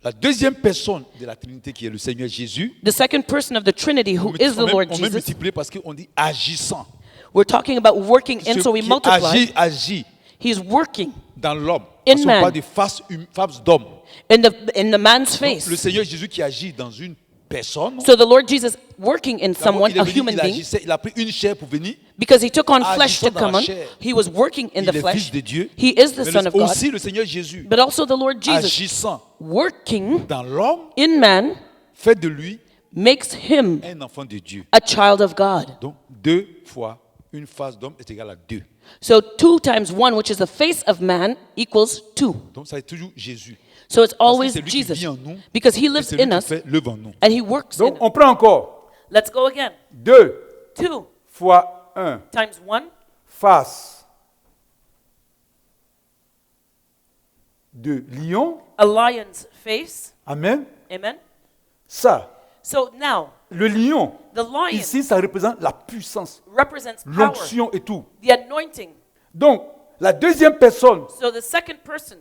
la deuxième personne de la Trinité qui est le Seigneur Jésus, the second person of the Trinity who is the Lord on met Jesus. multiplié parce qu'on dit agissant. We're talking about working in, Ce so we qui multiply. agit He's working dans l'homme. In Parce qu'on man. parle de face d'homme. in the man's Donc, le face. Seigneur Jésus qui agit dans une personne, So the Lord Jesus working in d'abord, someone, il est a venu, human il being, agissait, il a pris une chair pour venir. because he took on flesh to Agissant dans come la on. chair. He was working in Il the est flesh. fils de Dieu. He is the Mais Son of God. aussi le Seigneur Jésus, But also the Lord Jesus agissant working dans l'homme, in man fait de lui makes him un enfant de Dieu. a child of God. Donc 2 fois une face d'homme est égal à 2. So 2 times 1, which is the face of man, equals 2. Donc ça est toujours Jésus. So it's Parce que always c'est lui qui Jesus vit en nous, because he et lives c'est lui in qui us fait l'œuvre en nous. and he works in Donc, us. on prend encore Let's go again. 2 2 fois 1 times 1 face de lion. a lion's face. Amen. Amen. Ça, So now, le lion, the lion ici, ça représente la puissance, represents power, l'onction et tout. the anointing. Donc, la deuxième personne So the second person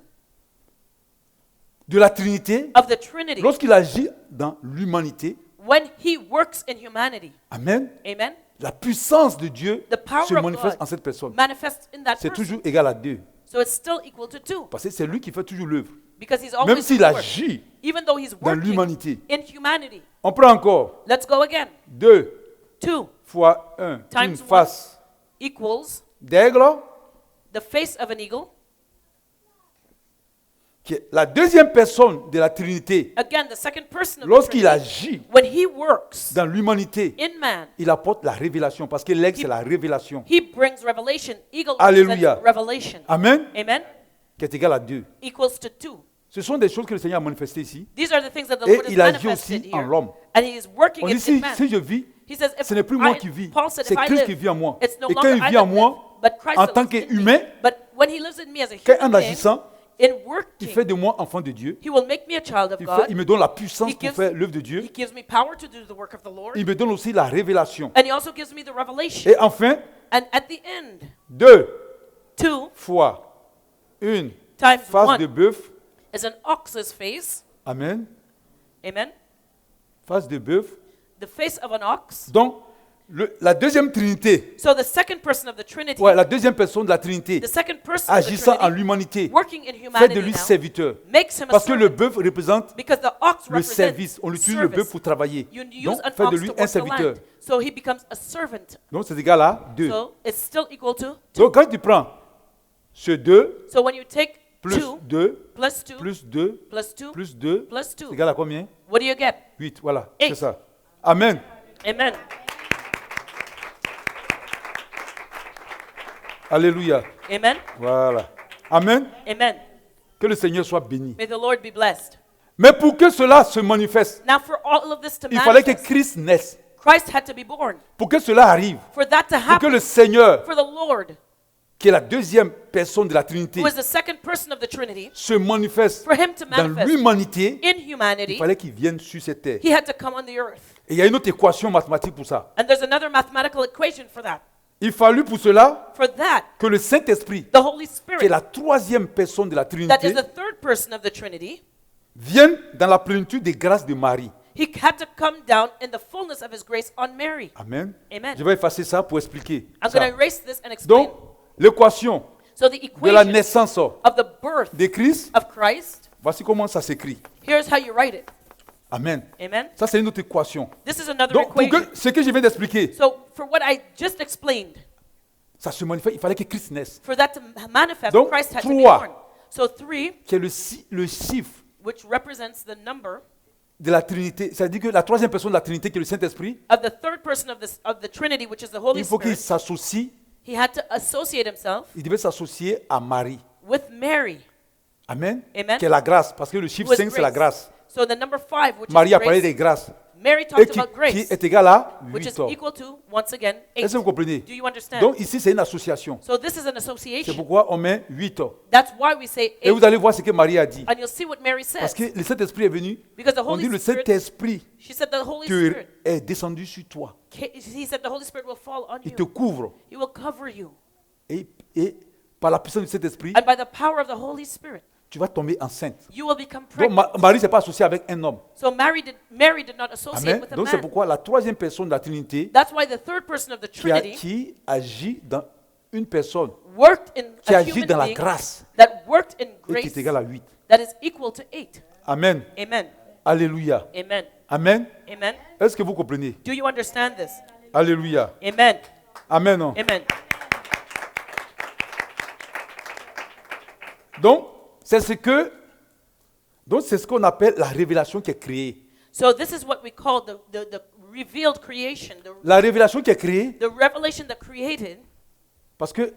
de la Trinité, of the Trinity, lorsqu'il agit dans l'humanité, when he works in humanity, Amen, amen, la puissance de Dieu the power se of manifeste en God cette personne. manifests in that C'est person. toujours égal à 2. So it's still equal to 2 Parce que c'est lui qui fait toujours l'œuvre. because he's Même always s'il doing work. agit Even though he's dans working l'humanité. in humanity. On prend encore Let's go again. 2 2 fois 1, Times une one. face equals d'aigle, the face of an eagle. qui est la deuxième personne de la Trinité. Again, the second person of the Lorsqu'il Trinity. agit When he works dans l'humanité, in man, il apporte la révélation, parce que l'aigle, c'est la révélation, he brings revelation. Eagle Alléluia. represents revelation. Amen, Amen. qui est égal à 2. Equals to 2. Ce sont des choses que le Seigneur a manifestées ici. These are the things that the Et Lord has il agit manifested aussi en here. l'homme. And he is working On in dit, si man. je vis, He says, if ce n'est plus moi I- qui vis, Paul said, c'est if I Christ live, qui vit en moi. it's no Et quand longer il I vit en that moi, live, but Christ en that tant lives in me. qu'humain, But when he lives in me as a qu'en human being, agissant, in il working, fait de moi enfant de Dieu. he will make me a child of Il God. me donne la puissance He pour gives- faire l'œuvre de Dieu. He gives me power to do the work of the Lord. Il me donne aussi la révélation. And he also gives me the revelation. Et enfin, And at the end, 2 2 fois une times face de 1 bœuf. is an ox's face. Amen. Amen. Face de bœuf. The face of an ox. Donc, la deuxième Trinité, So the second person of the Trinity, ouais, la deuxième personne de la Trinité, the second person of the agissant en Trinity, l'humanité, working in fait de humanity lui now, serviteur. makes him a Parce que le servant. bœuf représente Because the ox le represents service. On utilise le bœuf service. pour travailler. You use Donc, an fait de ox lui to un work the serviteur. land. So he becomes a servant. Donc, c'est égal à 2. So it's still equal to 2. Donc, quand tu prends ce 2, So when you take plus 2 2, plus 2 plus 2, plus 2 plus 2, plus c'est 2, égal à combien? what do you get? 8, voilà, 8. c'est ça. Amen. Amen. Alléluia. Amen. Voilà. Amen. Amen. Que le Seigneur soit béni. May the Lord be blessed. Mais pour que cela se manifeste, Now for all of this to il fallait que manifest, Christ naisse. Christ had to be born. Pour que cela arrive, For that to pour que happen, le Seigneur, for the Lord, qui est la deuxième personne de la Trinité, who is the second person of the Trinity, se manifeste for him to dans manifest l'humanité, in il humanity, fallait qu'il vienne sur cette terre. he had to come on the earth. Et il y a une autre équation mathématique pour ça. And there's another mathematical equation for that. Il fallut pour cela For that, que le Saint-Esprit, the Holy qui est Spirit, la troisième personne de la that is Trinité, the third person of the Trinity, vienne dans la plénitude des grâces de Marie. he had to come down in the fullness of his grace on Mary. Amen. Amen. Je vais effacer ça pour expliquer. I'm ça. going to erase this and explain. Donc, l'équation So the de la equation naissance of the birth de Christ, of Christ, voici comment ça s'écrit. here's how you write it. Amen. Amen. Ça, c'est une autre équation. This is another Donc, pour equation. que ce que je viens d'expliquer, So for what I just explained, ça se manifeste, il fallait que Christ naisse. for that to manifest, Donc, Christ had to be 3. born. So 3, Qui est le chiffre which represents the number de la Trinité. C'est-à-dire que la troisième personne de la Trinité, qui est le Saint-Esprit, of the third person of the Trinity, which is the Holy il faut qu'il Spirit, s'associe, he had to associate himself il devait s'associer à Marie. with Mary, Amen. Amen. Qui est la grâce. Parce que le chiffre who is 5, c'est la grace. grâce. So the number 5, which Marie is a parlé grace, des grâces. Mary Et talked qui about grace, est égal à which is 8. equal to, once again, 8. Est-ce que vous comprenez? Do you understand? Donc ici, c'est une association. So this is an C'est association. pourquoi on met 8. That's why we say Et 8. vous allez voir ce que Marie a dit. And you'll see what Mary Parce says. que le Saint-Esprit est venu. Because the On dit Holy le Spirit, Saint-Esprit she said the Holy qui Spirit, est descendu sur toi. he said the Holy Spirit will fall on Il te you. couvre. He will cover you. Et par la puissance du Saint-Esprit, And by the power of the Holy Spirit, tu vas tomber enceinte. you will become Donc pregnant. Marie ne s'est pas associée avec un homme. So Mary did not associate Amen. with a Donc c'est man. pourquoi la troisième personne de la Trinité That's why the third person of the Trinity qui agit dans une personne worked in qui a agit human dans la being grâce that worked in et qui grace est égal à 8. that is equal to 8. Amen. Amen. Alléluia. Amen. Amen. Amen. Est-ce que vous comprenez? Do you understand this? Alléluia. Amen. Amen. Non? Amen. Donc, c'est ce qu'on appelle la révélation qui est créée. So this is what we call the revealed creation, La révélation qui est créée, the revelation that created, parce que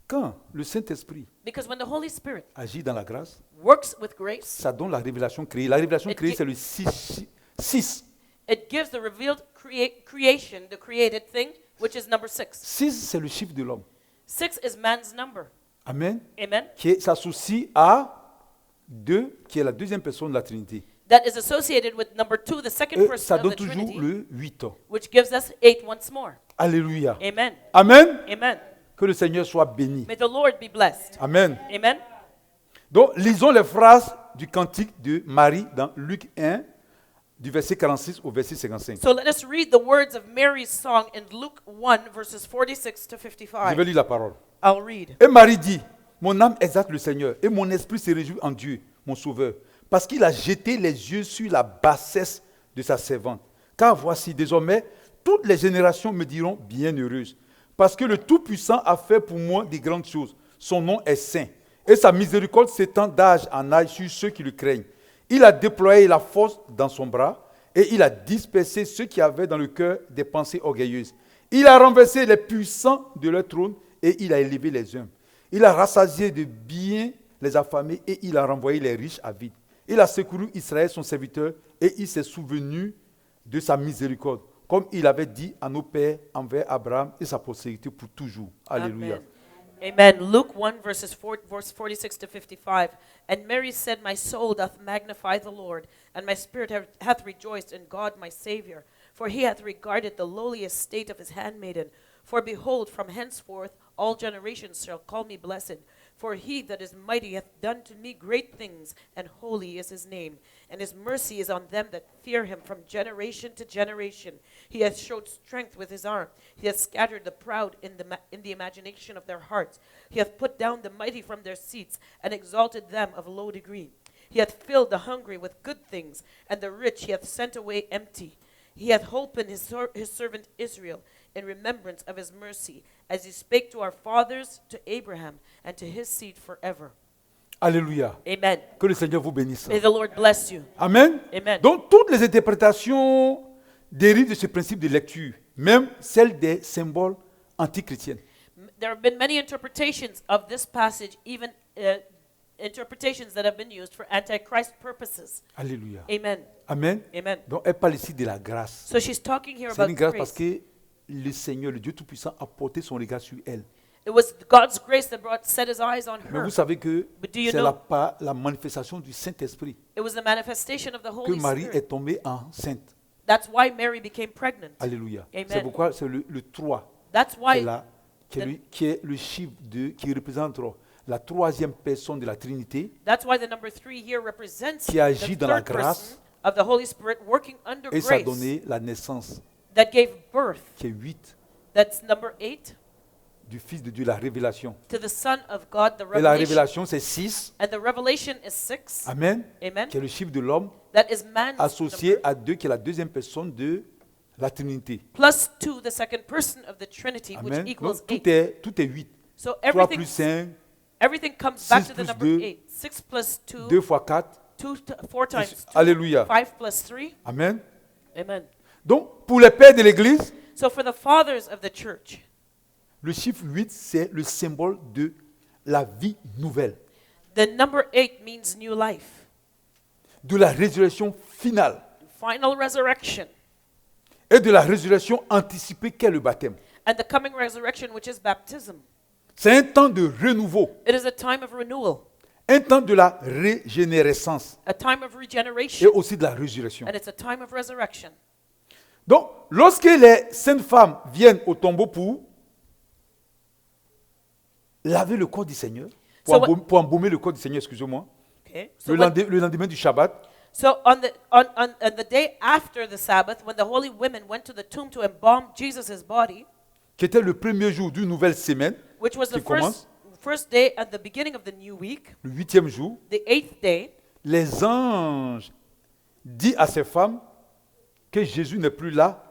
quand le Saint-Esprit because when the Holy Spirit agit dans la grâce, works with grace, ça donne la révélation créée. La révélation It créée, gi- c'est le 6. it gives the revealed creation, the created thing, which is number 6. 6, c'est le chiffre de l'homme. 6 is man's number. Amen. Amen. Qui s'associe à 2, qui est la deuxième personne de la Trinité. That is associated with number 2, the second Et person ça of donne the toujours Trinity, le 8. which gives us 8 once more. Alléluia. Amen. Amen. Amen. Que le Seigneur soit béni. May the Lord be blessed. Amen. Amen. Donc, lisons les phrases du cantique de Marie dans Luc 1, du verset 46 au verset 55. So let us read the words of Mary's song in Luke 1, verses 46 to Je 55. vais lire la parole. I'll read. Et Marie dit, mon âme exalte le Seigneur, et mon esprit se réjouit en Dieu, mon Sauveur, parce qu'il a jeté les yeux sur la bassesse de sa servante. Car voici, désormais, toutes les générations me diront bienheureuse, parce que le Tout-Puissant a fait pour moi de grandes choses. Son nom est saint, et sa miséricorde s'étend d'âge en âge sur ceux qui le craignent. Il a déployé la force dans son bras, et il a dispersé ceux qui avaient dans le cœur des pensées orgueilleuses. Il a renversé les puissants de leur trône, et il a élevé les humbles. Il a rassasié de biens les affamés, et il a renvoyé les riches à vide. Il a secouru Israël, son serviteur, et il s'est souvenu de sa miséricorde, comme il avait dit à nos pères envers Abraham et sa postérité pour toujours. Alléluia. Amen. Amen. Luke 1, verse 46 to 55. And Mary said, my soul doth magnify the Lord, and my spirit hath rejoiced in God my Savior. For he hath regarded the lowly estate of his handmaiden. For behold, from henceforth all generations shall call me blessed. For he that is mighty hath done to me great things, and holy is his name. And his mercy is on them that fear him from generation to generation. He hath showed strength with his arm. He hath scattered the proud in the imagination of their hearts. He hath put down the mighty from their seats, and exalted them of low degree. He hath filled the hungry with good things, and the rich he hath sent away empty. He hath holpen his servant Israel in remembrance of his mercy, as he spake to our fathers, to Abraham, and to his seed forever. Alléluia. Amen. Que le Seigneur vous bénisse. May the Lord bless you. Amen. Amen. Donc toutes les interprétations dérivent de ce principe de lecture, même celles des symboles antichrétiens. There have been many interpretations of this passage, even interpretations that have been used for antichrist purposes. Alléluia. Amen. Amen. Amen. Donc elle parle ici de la grâce. So she's talking here C'est about une grâce parce grace. que le Seigneur, le Dieu Tout-Puissant, a porté son regard sur elle. It was God's grace that set his eyes on Mais her. vous savez que But do you c'est know- la manifestation du Saint-Esprit It was the manifestation of the que Holy Marie Spirit. est tombée enceinte. That's why Mary became pregnant. Alléluia. Amen. C'est pourquoi c'est le 3 That's qui est, why là, qui est le chiffre qui représente la troisième personne de la Trinité, the number 3 here represents Qui agit the dans la third grâce. person of the Holy Spirit working under et ça a grace donné la naissance, that gave birth. qui est 8, That's number 8 du Fils de Dieu, la révélation. to the Son of God, the Et la revelation. révélation, c'est 6, And the revelation is 6. Amen, Amen. qui est le chiffre de l'homme, That is man's associé number, à 2, qui est la deuxième personne de la Trinité. plus 2, the second person of the Trinity, which Amen. equals Donc 8. tout est 8. So 3 plus 5, everything comes back 6 to the plus number 2, 8. 6 plus 2, 2 fois 4. 4 times 2, Alléluia. 5 plus 3. Amen. Amen. Donc, pour les pères de l'Église, So for the fathers of the church, le chiffre 8, c'est le symbole de la vie nouvelle, the number 8 means new life, de la résurrection finale final resurrection, et de la résurrection anticipée qu'est le baptême. and the coming resurrection, which is baptism. C'est un temps de renouveau, It is a time of renewal, un temps de la régénérescence a time of et regeneration, aussi de la résurrection. and it's a time of resurrection. Donc, lorsque les saintes femmes viennent au tombeau pour laver le corps du Seigneur, So pour embaumer le corps du Seigneur, excusez-moi, Okay. So, le lendemain du Shabbat, on the day after the Sabbath, when the holy women went to the tomb to embalm Jesus' body, qui était le premier jour d'une nouvelle semaine, which was the qui commence, first day at the beginning of the new week, le 8e jour, the 8th day, les anges disent à ces femmes que Jésus n'est plus là.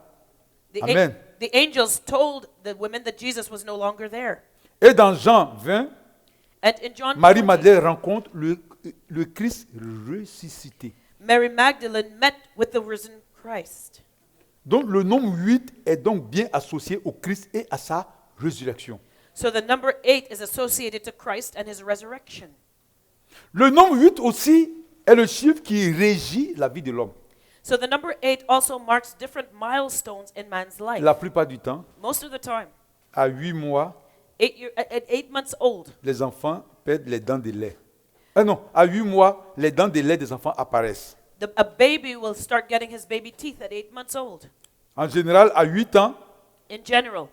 the, Amen. the angels told the women that Jesus was no longer there. Et dans Jean 20, And in John Marie 20, Madeleine rencontre le Christ ressuscité. Mary Magdalene met with the risen Christ. Donc le nombre 8 est donc bien associé au Christ et à sa résurrection. So the number 8 is associated to Christ and his resurrection. Le nombre 8 aussi est le chiffre qui régit la vie de l'homme. So the number 8 also marks different milestones in man's life. La plupart du temps, Most of the time, à 8 mois, at 8 months old, les enfants perdent les dents de lait. Ah non, à 8 mois, les dents de lait des enfants apparaissent. a baby will start getting his baby teeth at 8 months old. En général, à 8 ans, In general,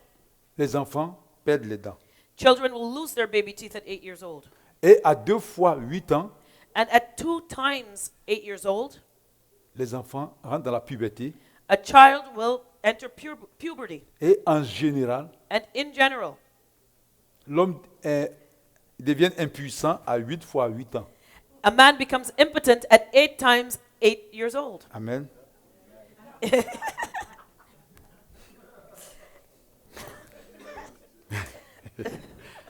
les enfants perdent les dents. children will lose their baby teeth at 8 years old. Et à 2 fois 8 ans, And at 2 times 8 years old, les enfants rentrent dans la puberté. a child will enter puberty. Et en général, And in general, l'homme devient impuissant à 8 fois 8 ans. a man becomes impotent at 8 times 8 years old. Amen.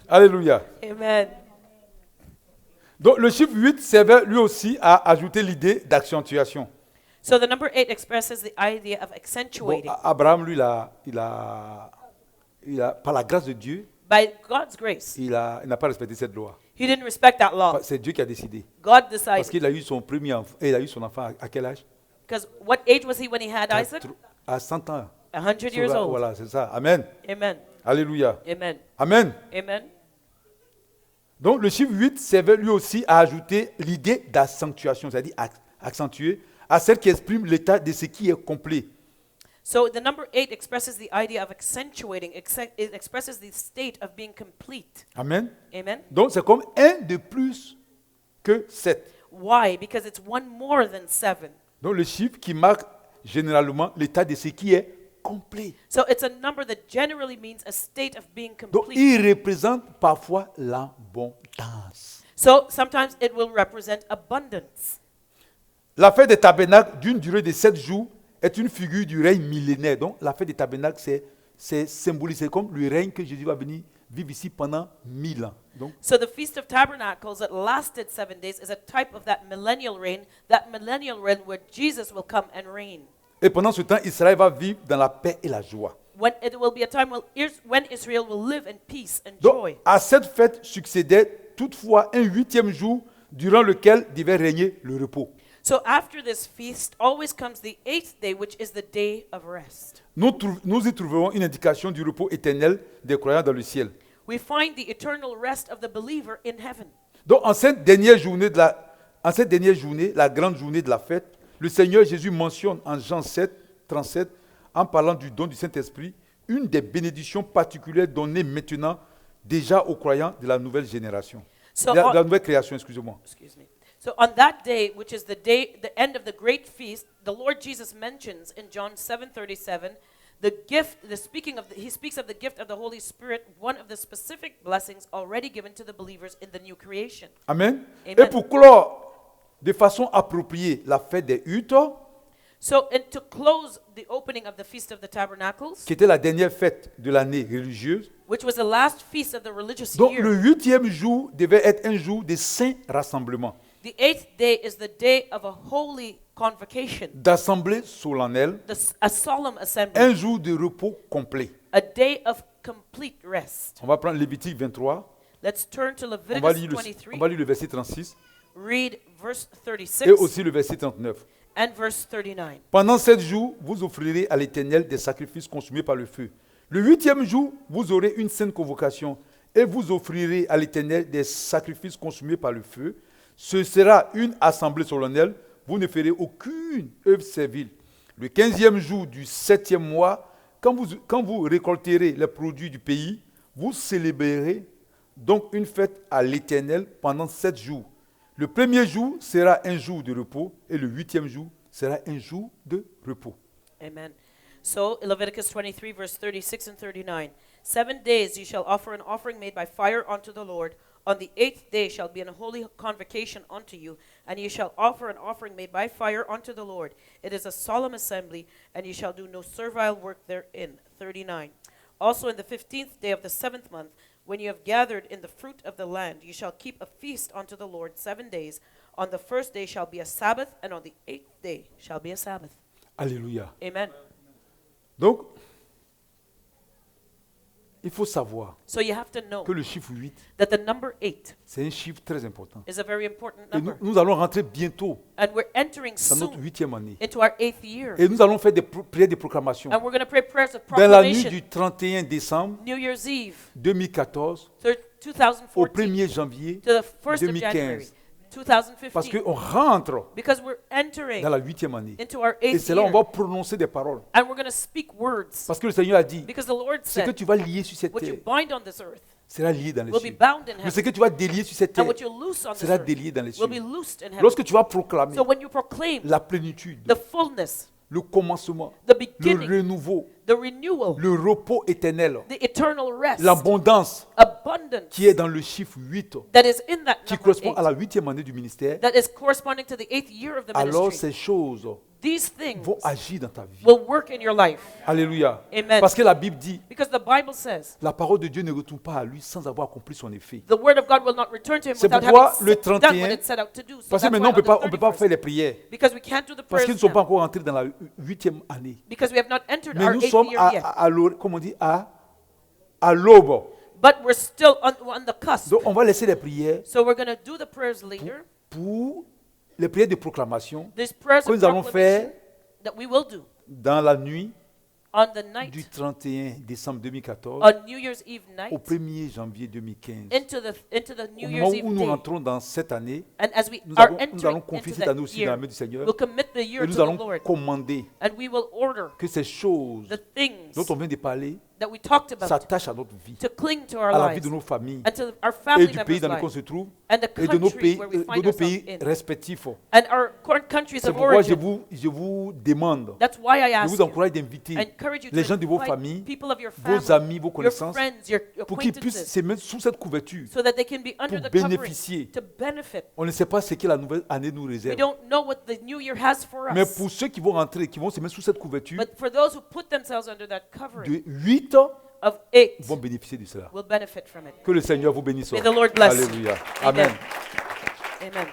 Alléluia. Amen. Donc le chiffre 8 servait lui aussi à ajouter l'idée d'accentuation. So the number 8 expresses the idea of Bon, accentuating. Abraham, lui, par la grâce de Dieu, By God's grace, il n'a pas respecté cette loi. he didn't respect that law. C'est Dieu qui a décidé. God Parce decided. qu'il a eu son premier enfant. Et il a eu son enfant à quel âge? Because what age was he when he had Isaac? À 100 ans. 100 years old. Voilà, c'est ça. Amen. Amen. Alléluia. Amen. Amen. Amen. Donc le chiffre 8 servait lui aussi à ajouter l'idée d'accentuation, c'est-à-dire accentuer, à celle qui exprime l'état de ce qui est complet. So the number 8 expresses the idea of accentuating. It expresses the state of being complete. Amen. Amen. Donc c'est comme un de plus que 7. Why? Because it's one more than 7. Donc le chiffre qui marque généralement l'état de ce qui est complet. So it's a number that generally means a state of being Donc complete. il représente parfois l'abondance. So sometimes it will represent abundance. La fête des tabernacles d'une durée de 7 jours est une figure du règne millénaire. Donc la fête des tabernacles, c'est symbolisé comme le règne que Jésus va venir vivre ici pendant 1000 ans. Donc, So the Feast of Tabernacles that lasted 7 days is a type of that millennial reign where Jesus will come and reign. et pendant ce temps, Israël va vivre dans la paix et la joie. When it will be a time when Israel will live in peace and Donc joy. à cette fête succédait toutefois un 8e jour durant lequel devait régner le repos. So after this feast always comes the 8th day, which is the day of rest. Nous y trouverons une indication du repos éternel des croyants dans le ciel. We find the eternal rest of the believer in heaven. Donc en cette dernière journée, la grande journée de la fête, le Seigneur Jésus mentionne en Jean 7, 37, en parlant du don du Saint-Esprit, une des bénédictions particulières données maintenant déjà aux croyants de la nouvelle génération. So de on- la nouvelle création, excusez-moi. Excuse me. So on that day, which is the end of the great feast, the Lord Jesus mentions in John 7:37 the gift, he speaks of the gift of the Holy Spirit, one of the specific blessings already given to the believers in the new creation. Amen. Amen. Et pour clore de façon appropriée la fête des huttes, So, and to close the opening of the Feast of the Tabernacles, qui était la dernière fête de l'année religieuse, which was the last feast of the religious donc year, le 8e jour devait être un jour de saint rassemblement, the 8th day is the day of a holy convocation, d'assemblée solennelle, a solemn assembly, un jour de repos complet. a day of complete rest. On va prendre Lévitique 23, Let's turn to on va, Leviticus lire 23, le verset 36 read verse et 36 aussi le verset 39. and verse 39. Pendant 7 jours, vous offrirez à l'Éternel des sacrifices consumés par le feu. Le 8e jour, vous aurez une sainte convocation et vous offrirez à l'Éternel des sacrifices consumés par le feu. Ce sera une assemblée solennelle. Vous ne ferez aucune œuvre servile. Le 15e jour du 7e mois, quand vous récolterez les produits du pays, vous célébrerez donc une fête à l'Éternel pendant 7 jours. Le premier jour sera un jour de repos et le 8e jour sera un jour de repos. Amen. So, Leviticus 23, verse 36 and 39. 7 days you shall offer an offering made by fire unto the Lord. On the 8th day shall be an holy convocation unto you, and you shall offer an offering made by fire unto the Lord. It is a solemn assembly, and you shall do no servile work therein. 39. Also in the 15th day of the 7th month, when you have gathered in the fruit of the land, you shall keep a feast unto the Lord 7 days. On the first day shall be a Sabbath, and on the 8th day shall be a Sabbath. Alléluia. Amen. Donc, il faut savoir So you have to know que le chiffre 8, that the number 8 c'est un chiffre très important. is a very important Et number. nous allons rentrer bientôt And we're entering dans notre soon 8e année. into our 8th year. Et nous allons faire des prières de proclamation. And we're going to pray prayers of Dans la nuit proclamation. du 31 décembre New Year's Eve, 2014 au 2014, 1er janvier, to the 1st of January, 2015. Parce 2015. qu'on rentre Because we're entering dans la 8e année. into our Et 8th c'est là où on year. va prononcer des paroles. And we're going to speak words. Parce que le Seigneur a dit, Because the Lord ce que said, tu vas lier sur cette what you terre bind on this earth sera lié dans les will be cieux. bound in Mais ce heaven. que tu vas délier sur cette And terre what you loose on this sera earth délié dans les will be cieux. loosed in heaven. Lorsque tu vas proclamer So when you proclaim la plénitude, the fullness, le commencement, the le beginning, renouveau, the renewal, le repos éternel, the eternal rest, l'abondance abundance qui est dans le chiffre 8, that is in that qui number correspond 8, à la 8e année du ministère, that is corresponding to the 8th year of the alors ministry. ces choses These things vont agir dans ta vie. will work in your life. Alléluia. Amen. Parce que la Bible dit, Because the Bible says la parole de Dieu ne retourne pas à lui sans avoir accompli son effet. the word of God will not return to him C'est without pourquoi having le done 31, what it set out to do. So Parce que that's maintenant, why on on ne the peut pas faire 31st, les prières. because we can't do the Parce prayers qu'ils ne sont pas now, encore entrés dans la 8e année. because we have not entered Mais our nous 8th sommes year yet. comment on dit, à l'aube. But we're still on the cusp. Donc on va laisser les prières So we're going to do the prayers later. pour les prières de proclamation These prayers que of nous allons proclamation faire that we will do dans la nuit on the du night, 31 décembre 2014 on New Year's Eve au night, 1er janvier 2015. into the Au New moment Year's où Eve nous day. rentrons dans cette année, And as we nous are allons entering confier into cette année that aussi dans la year, main du Seigneur we'll commit the year et to nous the allons Lord, commander and we will order que ces choses the things dont on vient de parler that we talked about s'attachent à notre vie, to cling to our à la vie lives de nos familles and to our et family du pays members' dans lequel on lives se trouve and the et de nos countries pays, where we de find nos ourselves pays in respectifs. and our countries C'est of pourquoi origin. je vous demande, That's why I je ask vous you, encourage I d'inviter encourage you les to gens de vos invite familles, people of your vos family, amis, vos your connaissances, friends, your pour qu'ils puissent acquaintances, se mettre sous cette couverture. so that they can be under pour the covering bénéficier. to benefit. On ne sait pas ce que la nouvelle année nous We réserve. don't know what the new year has for Mais us. pour ceux qui vont rentrer, qui vont se mettre sous cette couverture, But for those who put themselves under that covering de 8 ans, of 8 vont bénéficier de cela. will benefit from it. Que le Seigneur vous bénisse. May the Lord bless. Alléluia. Amen. Amen. Amen.